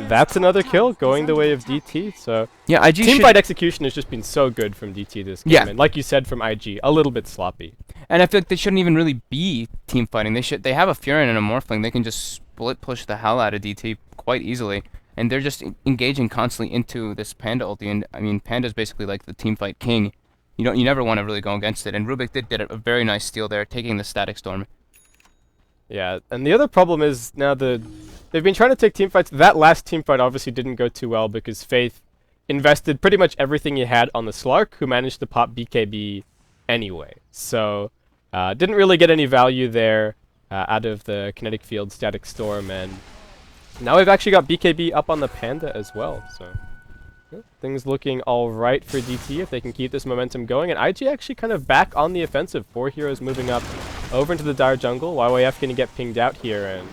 that's another kill going the way of DT. So yeah, IG team fight execution has just been so good from DT this game. Yeah. And like you said from IG, a little bit sloppy. And I feel like they shouldn't even really be team fighting. They have a Furin and a Morphling. They can just split push the hell out of DT quite easily. And they're just engaging constantly into this Panda ulti. And I mean, Panda's basically like the team fight king. You never want to really go against it. And Rubik did a very nice steal there, taking the Static Storm. Yeah, and the other problem is now they've been trying to take team fights. That last team fight obviously didn't go too well because Faith invested pretty much everything he had on the Slark, who managed to pop BKB anyway. So didn't really get any value there out of the Kinetic Field Static Storm, and now we've actually got BKB up on the Panda as well. So yeah, things looking all right for DT if they can keep this momentum going. And IG actually kind of back on the offensive. 4 heroes moving up over into the Dire Jungle. YYF going to get pinged out here, and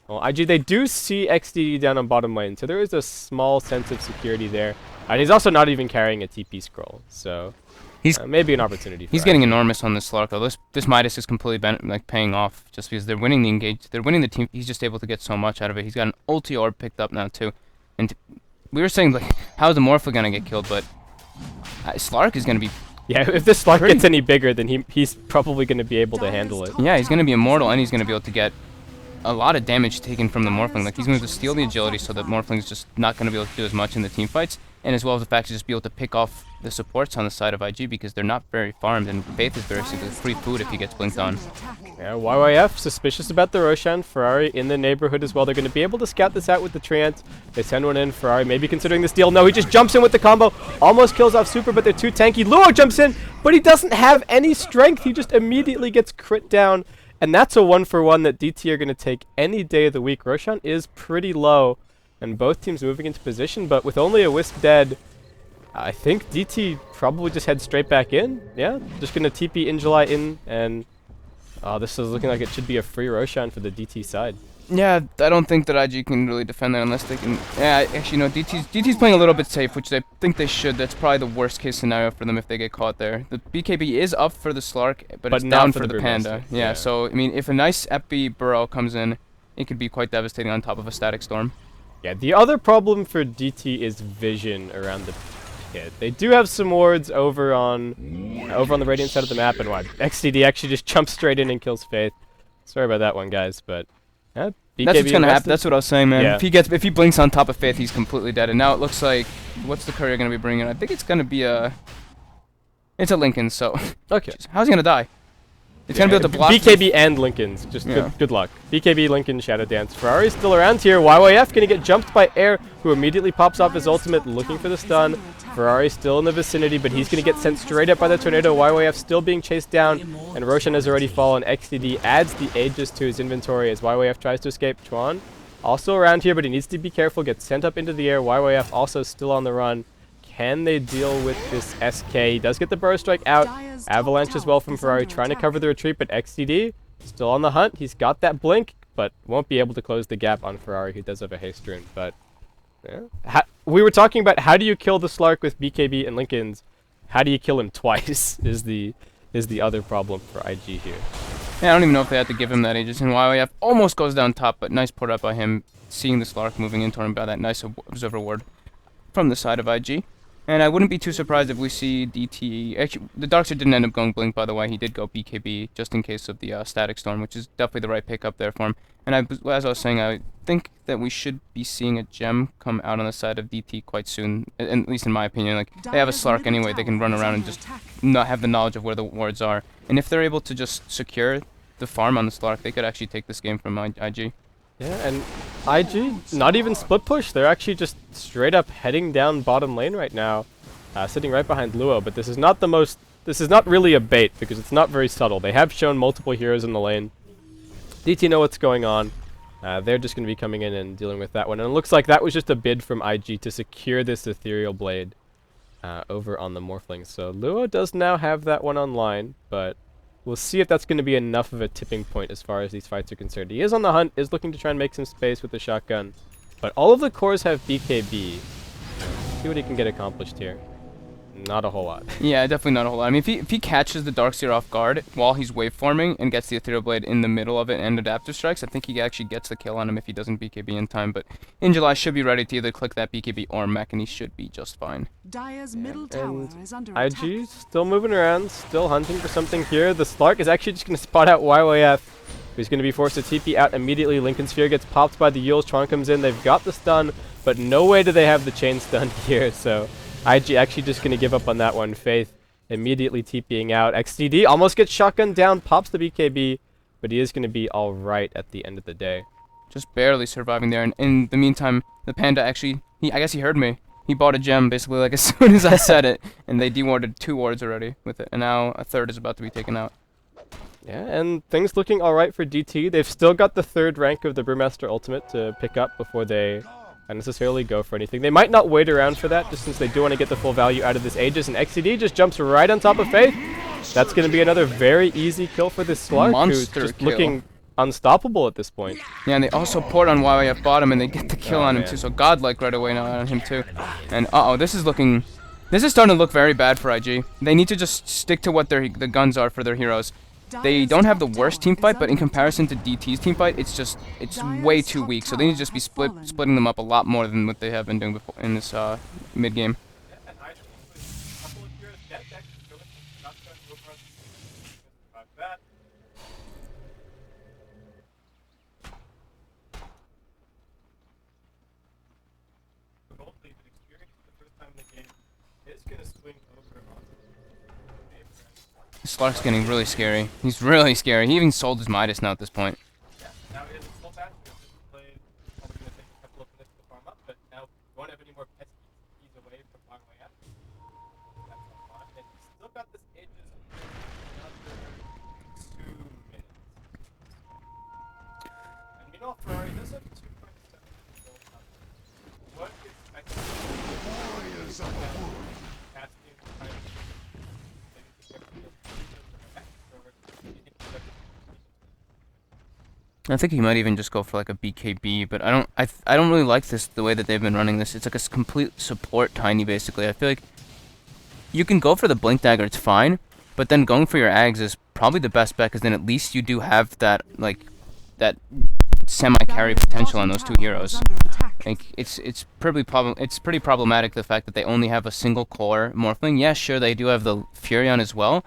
well, IG, they do see XD down on bottom lane, so there is a small sense of security there. And he's also not even carrying a TP scroll, so he's maybe an opportunity for He's getting enormous on this Slark, though. This Midas is completely paying off just because they're winning the engage. They're winning the team. He's just able to get so much out of it. He's got an ulti orb picked up now, too. And we were saying, like, how is the Morphle going to get killed, but Slark is going to be... Yeah, if this Slark gets any bigger, then he's probably going to be able to handle it. Yeah, he's going to be immortal, and he's going to be able to get a lot of damage taken from the Morphling. Like, he's going to steal the agility so that Morphling's just not going to be able to do as much in the team fights, and as well as the fact to just be able to pick off the supports on the side of IG because they're not very farmed, and Faith is basically free food if he gets blinked on. Yeah, YYF suspicious about the Roshan. Ferrari in the neighborhood as well. They're going to be able to scout this out with the Treant. They send one in. Ferrari maybe considering the steal. No, he just jumps in with the combo. Almost kills off Super, but they're too tanky. Luo jumps in, but he doesn't have any strength. He just immediately gets crit down. And that's a 1-for-1 that DT are going to take any day of the week. Roshan is pretty low, and both teams moving into position, but with only a Wisp dead, I think DT probably just head straight back in. Yeah, just going to TP Injuly in, and this is looking like it should be a free Roshan for the DT side. Yeah, I don't think that IG can really defend that unless they can... Yeah, actually, no, DT's playing a little bit safe, which I think they should. That's probably the worst case scenario for them if they get caught there. The BKB is up for the Slark, but it's down for the Panda. Yeah, so, I mean, if a nice Epi Burrow comes in, it could be quite devastating on top of a Static Storm. Yeah, the other problem for DT is vision around the pit. They do have some wards over on the radiant side of the map, and what? XCD actually just jumps straight in and kills Faith. Sorry about that one, guys, but yeah, BKB That's what's gonna happen. invested. That's what I was saying, man. Yeah. If he blinks on top of Faith, he's completely dead. And now it looks like, what's the courier gonna be bringing? I think it's gonna be it's a Lincoln. So Okay. Jeez, how's he gonna die? It's gonna be able to block. BKB and Lincoln's. Just Yeah. good luck. BKB, Lincoln, Shadow Dance. Ferrari's still around here. YYF gonna get jumped by Air, who immediately pops off his ultimate, looking for the stun. Ferrari's still in the vicinity, but he's gonna get sent straight up by the tornado. YYF still being chased down, and Roshan has already fallen. XDD adds the Aegis to his inventory as YYF tries to escape. Chuan also around here, but he needs to be careful. Gets sent up into the air. YYF also still on the run. Can they deal with this SK? He does get the burst strike out. Avalanche as well from Ferrari, trying to cover the retreat, but XDD still on the hunt. He's got that blink, but won't be able to close the gap on Ferrari, who does have a haste rune. But yeah. We were talking about how do you kill the Slark with BKB and Lincoln's. How do you kill him twice is the other problem for IG here. Yeah, I don't even know if they had to give him that Aegis. And YYF almost goes down top, but nice port up by him, seeing the Slark moving into him by that nice observer ward from the side of IG. And I wouldn't be too surprised if we see DT. Actually, the Darkseid didn't end up going Blink, by the way. He did go BKB just in case of the Static Storm, which is definitely the right pick up there for him. And as I was saying, I think that we should be seeing a gem come out on the side of DT quite soon, at least in my opinion. Like, they have a Slark anyway. They can run around and just not have the knowledge of where the wards are. And if they're able to just secure the farm on the Slark, they could actually take this game from IG. Yeah, and IG, not even split push. They're actually just straight up heading down bottom lane right now, sitting right behind Luo. But this is not really a bait because it's not very subtle. They have shown multiple heroes in the lane. DT know what's going on. They're just going to be coming in and dealing with that one. And it looks like that was just a bid from IG to secure this Ethereal Blade over on the Morphling. So Luo does now have that one online, but we'll see if that's going to be enough of a tipping point as far as these fights are concerned. He is on the hunt, is looking to try and make some space with the shotgun. But all of the cores have BKB. See what he can get accomplished here. Not a whole lot. Yeah, definitely not a whole lot. I mean, if he catches the Darkseer off guard while he's waveforming and gets the Ethereal Blade in the middle of it and adaptive strikes, I think he actually gets the kill on him if he doesn't BKB in time. But in July, should be ready to either click that BKB or mech, and he should be just fine. Dire's middle tower is under IG still moving around, still hunting for something here. The Slark is actually just going to spot out YYF, who's going to be forced to TP out immediately. Lincoln Sphere gets popped by the Yules. Tron comes in. They've got the stun, but no way do they have the chain stun here. So IG actually just going to give up on that one. Faith immediately TPing out. XDD almost gets shotgun down, pops the BKB, but he is going to be all right at the end of the day. Just barely surviving there. And in the meantime, the Panda actually, I guess he heard me. He bought a gem basically like as soon as I said it, and they dewarded 2 wards already with it. And now a third is about to be taken out. Yeah, and things looking all right for DT. They've still got the 3rd rank of the Brewmaster Ultimate to pick up before they necessarily go for anything. They might not wait around for that, just since they do want to get the full value out of this Aegis, and XCD just jumps right on top of Faith. That's going to be another very easy kill for this Slark, who's just looking unstoppable at this point. Yeah, and they also port on YYF bottom, and they get the kill on him too, so godlike right away now on him too. And this is starting to look very bad for IG. They need to just stick to what the guns are for their heroes. They don't have the worst team fight, but in comparison to DT's team fight, it's way too weak. So they need to just be splitting them up a lot more than what they have been doing before in this mid game. Slark's getting really scary. He's really scary. He even sold his Midas now at this point. Yeah, now it is a full patch. This is played. Probably going to take a couple of minutes to farm up, but now we won't have any more pesky keys away from YYF. That's a lot. And he's still got this Aegis another 2 minutes. And meanwhile, Ferrari does have 2.7 gold up. What is expected? Casting kind of I think he might even just go for like a BKB, but I don't really like the way that they've been running this. It's like a complete support tiny basically. I feel like you can go for the Blink Dagger, it's fine, but then going for your Ags is probably the best bet, because then at least you do have that semi-carry potential on those 2 heroes. Like it's pretty problematic the fact that they only have a single core Morphling. Yeah, sure they do have the Furion as well,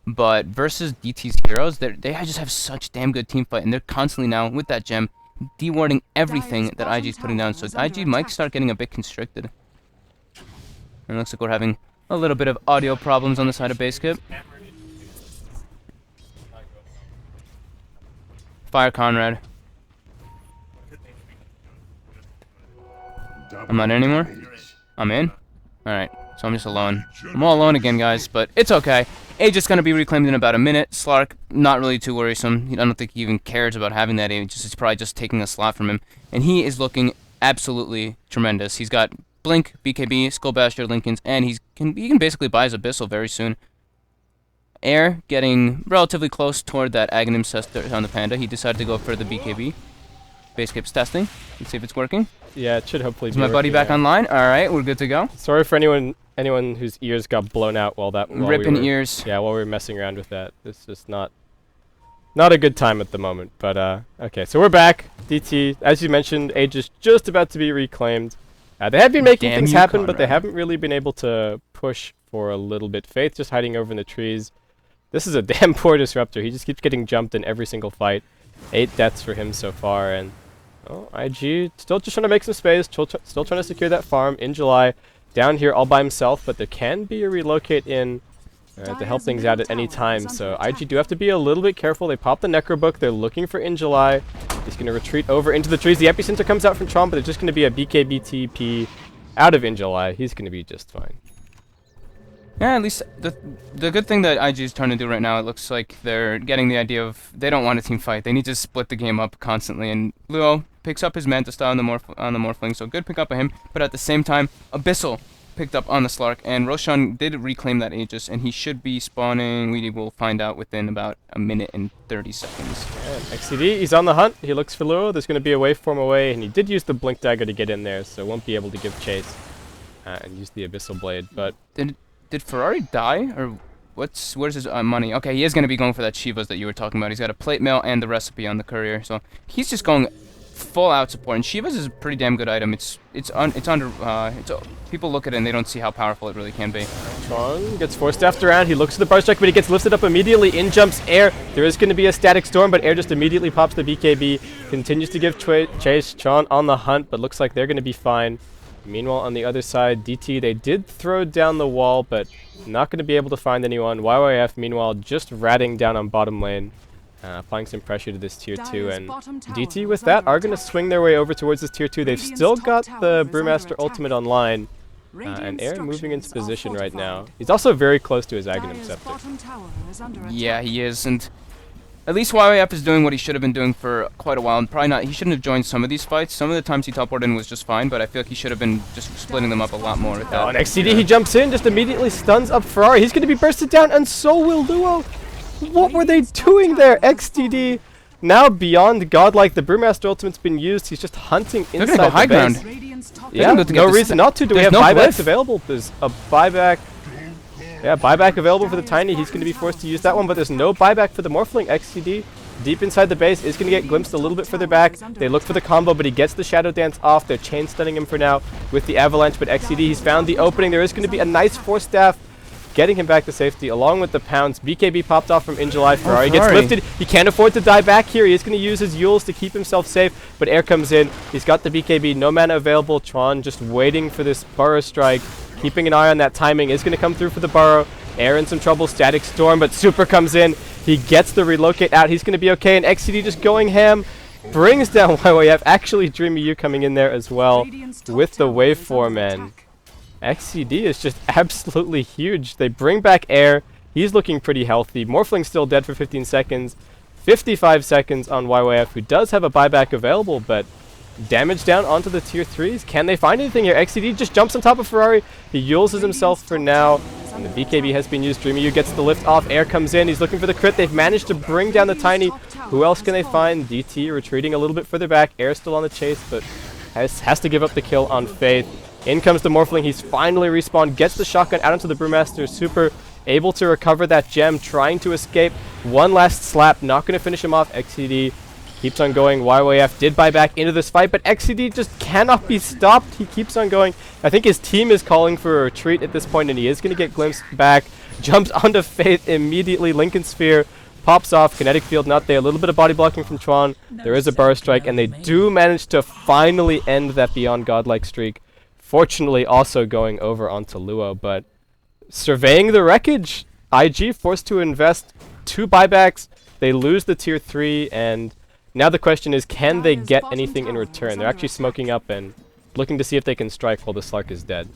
but versus DT's heroes, they just have such damn good team fight, and they're constantly now with that gem dewarding everything that IG's putting down. So IG might start getting a bit constricted. And it looks like we're having a little bit of audio problems on the side of base kit. Fire Conrad. I'm not in anymore? I'm in? Alright, so I'm just alone. I'm all alone again, guys, but it's okay. Age is going to be reclaimed in about a minute. Slark, not really too worrisome. I don't think he even cares about having that age. It's probably just taking a slot from him. And he is looking absolutely tremendous. He's got Blink, BKB, Skull Basher, Lincolns, and he can basically buy his Abyssal very soon. Air getting relatively close toward that Aghanim Cester on the Panda. He decided to go for the BKB. Base Cape's testing. Let's see if it's working. Yeah, it should hopefully Is be my buddy back online? Alright, we're good to go. Sorry for anyone whose ears got blown out while Ripping ears. Yeah, while we were messing around with that. It's just not a good time at the moment. But okay, so we're back. DT, as you mentioned, Age is just about to be reclaimed. They have been making things happen, but they haven't really been able to push for a little bit. Faith just hiding over in the trees. This is a damn poor disruptor. He just keeps getting jumped in every single fight. 8 deaths for him so far, and IG still just trying to make some space, still trying to secure that farm in July. Down here all by himself, but there can be a relocate in to help things out at any time. So IG do have to be a little bit careful. They pop the Necro Book. They're looking for in July. He's going to retreat over into the trees. The Epicenter comes out from Tron, but there's just going to be a BKB TP out of in July. He's going to be just fine. Yeah, at least the good thing that IG is trying to do right now, it looks like they're getting the idea of they don't want a team fight. They need to split the game up constantly, and Luo picks up his Manta Style on the Morphling, so good pick up of him. But at the same time, Abyssal picked up on the Slark, and Roshan did reclaim that Aegis, and he should be spawning. We will find out within about a minute and 30 seconds. And XCD, he's on the hunt. He looks for Luo. There's going to be a waveform away, and he did use the Blink Dagger to get in there, so won't be able to give chase and use the Abyssal Blade. But Did Ferrari die, or where's his money? Okay, he is going to be going for that Shivas that you were talking about. He's got a plate mail and the recipe on the courier, so he's just going full out support. And Shivas is a pretty damn good item. People look at it and they don't see how powerful it really can be. Tron gets force staffed around. He looks at the Bar Strike, but he gets lifted up immediately. In jumps Air. There is going to be a static storm, but Air just immediately pops the BKB. Continues to give chase. Tron on the hunt, but looks like they're going to be fine. Meanwhile, on the other side, DT, they did throw down the wall, but not going to be able to find anyone. YYF, meanwhile, just ratting down on bottom lane, applying some pressure to this tier 2. And DT, with that, are going to swing their way over towards this tier 2. They've still got the Brewmaster ultimate online, and Air moving into position right now. He's also very close to his Aghanim Scepter. Yeah, he is, and at least YYF is doing what he should have been doing for quite a while, and probably not. He shouldn't have joined some of these fights. Some of the times he top-boarded in was just fine, but I feel like he should have been just splitting them up a lot more. Oh, and XCD, he jumps in, just immediately stuns up Ferrari. He's going to be bursted down, and so will Luo. What were they doing there? XTD, now beyond godlike. The Brewmaster ultimate's been used. He's just hunting inside They're gonna go high the base. ground. Yeah, no reason not to. Do we have buybacks available? There's a buyback. Yeah, buyback available for the Tiny. He's going to be forced to use that one, but there's no buyback for the Morphling. XCD, deep inside the base, is going to get glimpsed a little bit further back. They look for the combo, but he gets the Shadow Dance off. They're chain stunning him for now with the Avalanche, but XCD, he's found the opening. There is going to be a nice Force Staff getting him back to safety, along with the Pounce. BKB popped off from in July. Ferrari gets lifted. He can't afford to die back here. He is going to use his Yules to keep himself safe, but Air comes in. He's got the BKB. No mana available. Tron just waiting for this Burrow Strike. Keeping an eye on that timing. Is going to come through for the Burrow. Air in some trouble. Static Storm, but Super comes in. He gets the relocate out. He's going to be okay, and XCD just going ham. Brings down YYF. Actually, Dreamy U coming in there as well with the waveform, and XCD is just absolutely huge. They bring back Air. He's looking pretty healthy. Morphling's still dead for 15 seconds. 55 seconds on YYF, who does have a buyback available, but damage down onto the tier 3s. Can they find anything here? XCD just jumps on top of Ferrari. He Yules himself for now, and the BKB has been used. Dreamy U gets the lift off. Air comes in. He's looking for the crit. They've managed to bring down the Tiny. Who else can they find? DT retreating a little bit further back. Air still on the chase, but has to give up the kill on Faith. In comes the Morphling. He's finally respawned. Gets the shotgun out into the Brewmaster. Super able to recover that gem. Trying to escape. One last slap. Not going to finish him off. XCD Keeps on going. YYF did buy back into this fight, but XCD just cannot be stopped. He keeps on going. I think his team is calling for a retreat at this point, and he is going to get glimpsed back. Jumps onto Faith immediately. Lincoln Sphere pops off. Kinetic Field not there. A little bit of body blocking from Chuan. There is a Burst Strike, and they do manage to finally end that Beyond Godlike streak. Fortunately, also going over onto Luo, but surveying the wreckage, IG forced to invest 2 buybacks. They lose the tier 3, and now the question is, can they get anything in return? They're actually smoking up and looking to see if they can strike while the Slark is dead.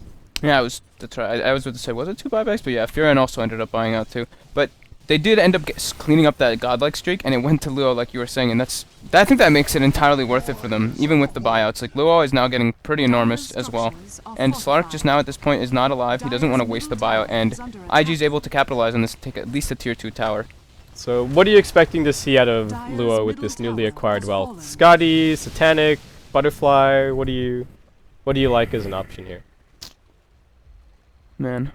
Yeah, that's right. I was about to say, was it 2 buybacks? But yeah, Furin also ended up buying out too. But they did end up cleaning up that godlike streak, and it went to Luo, like you were saying, and I think that makes it entirely worth it for them, even with the buyouts. Like, Luo is now getting pretty enormous as well, and Slark just now at this point is not alive. He doesn't want to waste the buyout, and IG's able to capitalize on this and take at least a tier 2 tower. So what are you expecting to see out of Luo with this newly acquired wealth? Scotty, Satanic, Butterfly, what do you like as an option here? Man.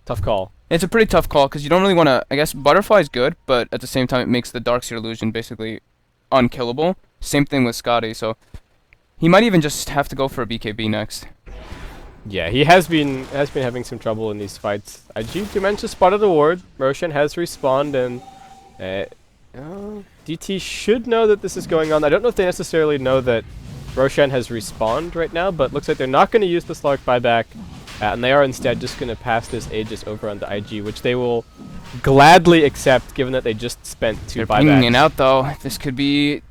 Tough call. It's a pretty tough call, because you don't really want to... I guess Butterfly's good, but at the same time it makes the Darkseer illusion basically unkillable. Same thing with Scotty, so he might even just have to go for a BKB next. Yeah, he has been having some trouble in these fights. IG do manage to spot the ward. Roshan has respawned, and DT should know that this is going on. I don't know if they necessarily know that Roshan has respawned right now, but looks like they're not going to use the Slark buyback. And they are instead just going to pass this Aegis over onto IG, which they will gladly accept, given that they just spent 2 buybacks. They're pinging it out, though. This could be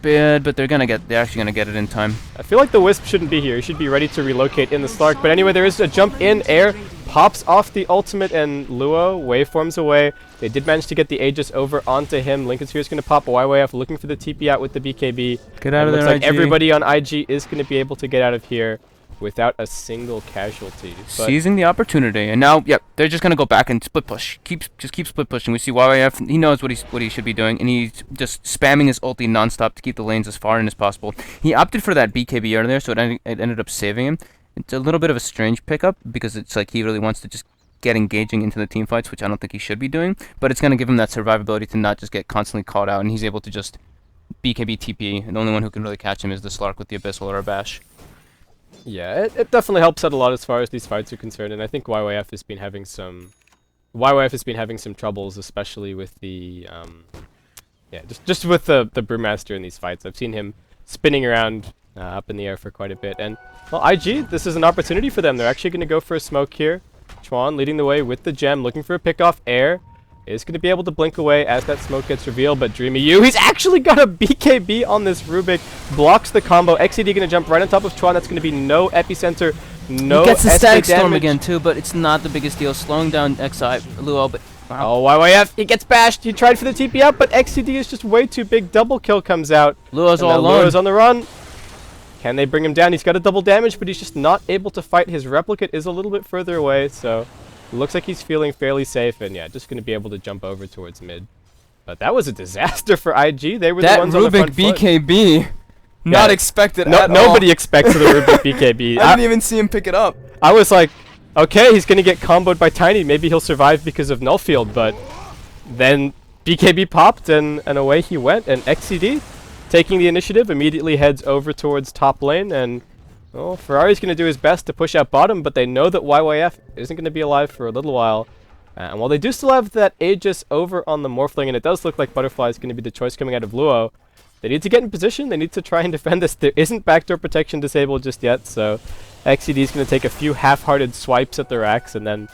bad, but they're actually going to get it in time. I feel like the Wisp shouldn't be here. He should be ready to relocate in the Slark. But anyway, there is a jump in air, pops off the ultimate, and Luo waveforms away. They did manage to get the Aegis over onto him. Lincoln Sphere is going to pop a YYF, looking for the TP out with the BKB. Get out of there, looks like IG. everybody on IG is going to be able to get out of here without a single casualty. Seizing the opportunity, and now, yep, they're just gonna go back and split push. Just keep split pushing. We see YYF. He knows what he should be doing, and he's just spamming his ulti nonstop to keep the lanes as far in as possible. He opted for that BKB earlier, so it ended up saving him. It's a little bit of a strange pickup because it's like he really wants to just get engaging into the team fights, which I don't think he should be doing. But it's gonna give him that survivability to not just get constantly caught out, and he's able to just BKB TP. And the only one who can really catch him is the Slark with the Abyssal or a Bash. Yeah, it definitely helps out a lot as far as these fights are concerned, and I think YYF has been having some troubles, especially with the just with the Brewmaster in these fights. I've seen him spinning around up in the air for quite a bit, and well, IG, this is an opportunity for them. They're actually going to go for a smoke here. Chuan leading the way with the gem, looking for a pick off. Air is going to be able to blink away as that smoke gets revealed, but Dreamy U, he's actually got a BKB on this Rubik, blocks the combo. XCD going to jump right on top of Chuan. That's going to be no epicenter, no He gets the SK Static Storm damage. again too, but it's not the biggest deal. Slowing down XI, Luo, but wow. Oh, YYF, he gets bashed. He tried for the TP out, but XCD is just way too big. Double kill comes out. Luo's And all now alone. Luo's on the run. Can they bring him down? He's got a double damage, but he's just not able to fight. His replicate is a little bit further away, so looks like he's feeling fairly safe, and yeah, just going to be able to jump over towards mid. But that was a disaster for IG. They were the ones on the Rubik front foot. BKB, not expected at all. Nobody expects the Rubik BKB. I didn't even see him pick it up. I was like, okay, he's going to get comboed by Tiny. Maybe he'll survive because of Null Field, but then BKB popped, and away he went, and XCD, taking the initiative, immediately heads over towards top lane, and well, Ferrari's going to do his best to push out bottom, but they know that YYF isn't going to be alive for a little while. And while they do still have that Aegis over on the Morphling, and it does look like Butterfly is going to be the choice coming out of Luo, they need to get in position. They need to try and defend this. There isn't backdoor protection disabled just yet, so XCD is going to take a few half-hearted swipes at the racks and then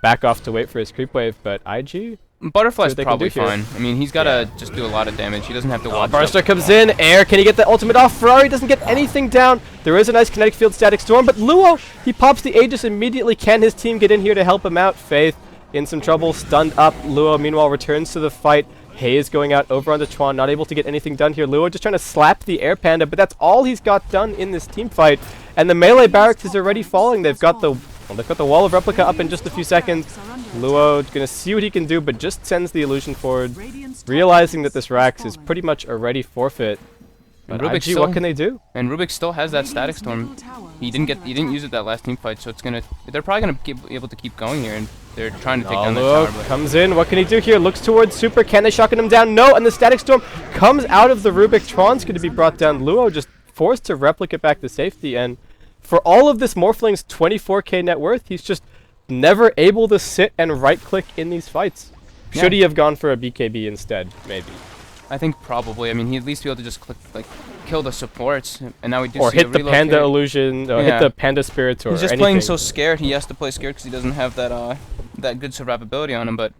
back off to wait for his creep wave. But IG... Butterfly's they can probably do here. fine. I mean, he's got to just do a lot of damage. He doesn't have to watch Barster comes in, Air, can he get the ultimate off? Ferrari doesn't get anything down. There is a nice kinetic field static storm, but Luo, he pops the Aegis immediately. Can his team get in here to help him out? Faith in some trouble, stunned up. Luo, meanwhile, returns to the fight. Hayes going out over onto Chuan, not able to get anything done here. Luo just trying to slap the Air Panda, but that's all he's got done in this team fight. And the melee barracks is already falling. They've got the wall of replica up in just a few seconds. Luo gonna see what he can do, but just sends the illusion forward, realizing that this Rax is pretty much already forfeit. But Rubik IG, what can they do? And Rubik still has that static storm. He didn't use it that last team fight, so they're probably gonna be able to keep going here, and they're trying to take down that Luo tower. But comes in. What can he do here? Looks towards Super. Can they shotgun him down? No. And the static storm comes out of the Rubik. Tron's going to be brought down. Luo just forced to replicate back to safety. And for all of this Morphling's 24k net worth, he's just never able to sit and right-click in these fights. Should he have gone for a BKB instead? Maybe. I think probably. I mean, he'd at least be able to just kill the supports, and now we do Or see hit the relocate. Panda Illusion, or hit the Panda Spirits, or He's just anything. playing so scared. He has to play scared because he doesn't have that good survivability on him. But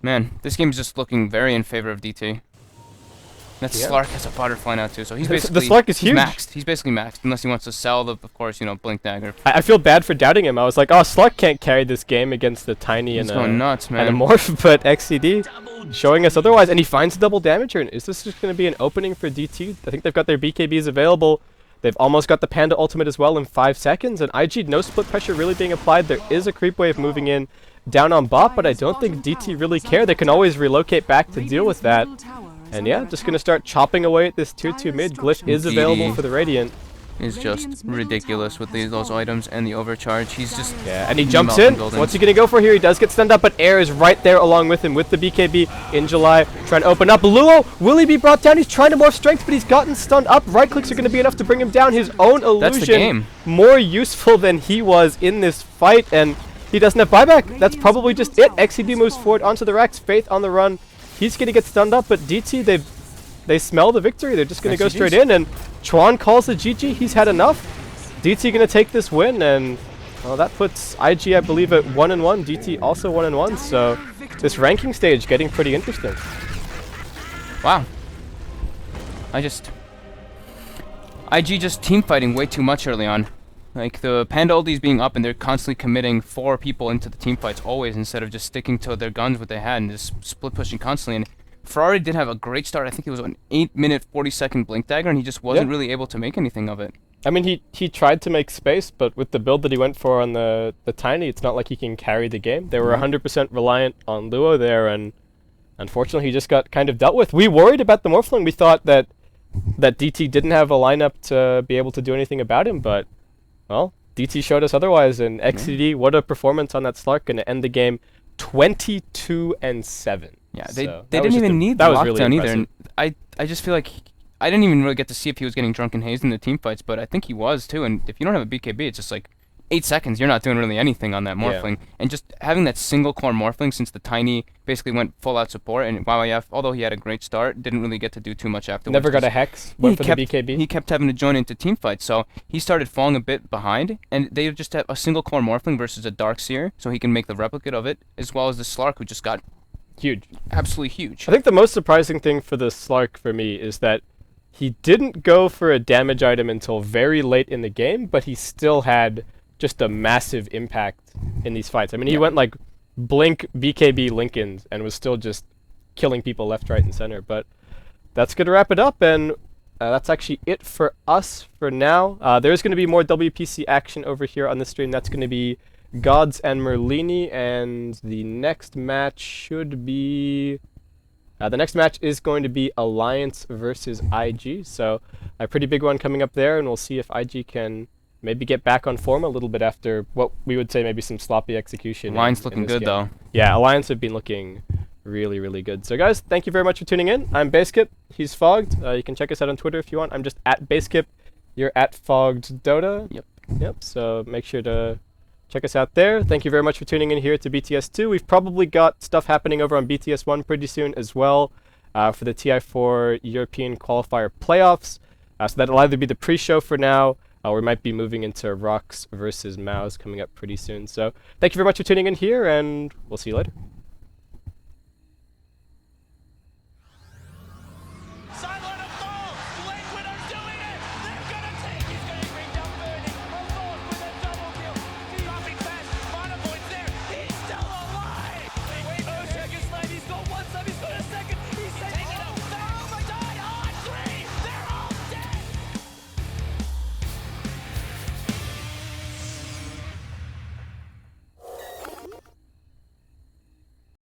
man, this game is just looking very in favor of DT. That Slark has a butterfly now too, so he's basically the Slark is huge. Maxed. He's basically maxed, unless he wants to sell the, of course, Blink Dagger. I feel bad for doubting him. I was like, oh, Slark can't carry this game against the Tiny He's and going nuts, man. and a Morph, but XCD showing us otherwise, and he finds a double damager. And is this just going to be an opening for DT? I think they've got their BKBs available. They've almost got the Panda ultimate as well in 5 seconds, and IG, no split pressure really being applied. There is a creep wave moving in down on bot, but I don't think DT really care. They can always relocate back to deal with that. And yeah, just going to start chopping away at this tier 2 mid. Glyph is available for the Radiant. Is just ridiculous with those items and the overcharge. He's just and he jumps in. What's he gonna go for here? He does get stunned up, but Air is right there along with him with the BKB in July, trying to open up. Luo, will he be brought down? He's trying to morph strength, but he's gotten stunned up. Right clicks are gonna be enough to bring him down. His own illusion, that's the game. More useful than he was in this fight, and he doesn't have buyback. That's probably just it. XCD moves forward onto the Rex. Faith on the run. He's gonna get stunned up, but DT, they smell the victory. They're just gonna go straight in, and Tron calls the GG. He's had enough. DT gonna take this win, and well, that puts IG, I believe, at 1-1. DT also 1-1. So this ranking stage getting pretty interesting. Wow. IG just team fighting way too much early on. Like the Panda ultis being up, and they're constantly committing 4 people into the team fights always, instead of just sticking to their guns what they had and just split pushing constantly. And Ferrari did have a great start. I think it was an 8-minute 40-second Blink Dagger, and he just wasn't really able to make anything of it. I mean, he tried to make space, but with the build that he went for on the Tiny, it's not like he can carry the game. They were 100% reliant on Luo there, and unfortunately, he just got kind of dealt with. We worried about the Morphling. We thought that DT didn't have a lineup to be able to do anything about him, but, well, DT showed us otherwise, and XCD, what a performance on that Slark, going to end the game 22-7. Yeah, they didn't even need the lockdown either. And I just feel like I didn't even really get to see if he was getting drunk and hazed in the team fights, but I think he was too. And if you don't have a BKB, it's just like 8 seconds. You're not doing really anything on that Morphling. And just having that single core Morphling, since the Tiny basically went full out support, and YYF, although he had a great start, didn't really get to do too much afterwards. Never got a Hex. Went for the BKB. He kept having to join into team fights, so he started falling a bit behind. And they just have a single core Morphling versus a Darkseer, so he can make the replicate of it, as well as the Slark, who just got huge. Absolutely huge. I think the most surprising thing for the Slark for me is that he didn't go for a damage item until very late in the game, but he still had just a massive impact in these fights. I mean, he went like Blink, BKB, Lincolns, and was still just killing people left, right, and center. But that's going to wrap it up, and that's actually it for us for now. There's going to be more WPC action over here on the stream. That's going to be Gods and Merlini, and the next match should be... the next match is going to be Alliance versus IG, so a pretty big one coming up there, and we'll see if IG can maybe get back on form a little bit after what we would say maybe some sloppy execution. Alliance looking good, though. Yeah, Alliance have been looking really, really good. So guys, thank you very much for tuning in. I'm Basekip. He's Fogged. You can check us out on Twitter if you want. I'm just at Basekip. You're at Fogged Dota. Yep. So make sure to check us out there. Thank you very much for tuning in here to BTS2. We've probably got stuff happening over on BTS1 pretty soon as well for the TI4 European Qualifier Playoffs. So that'll either be the pre-show for now, or we might be moving into Rocks versus Mouse coming up pretty soon. So thank you very much for tuning in here, and we'll see you later.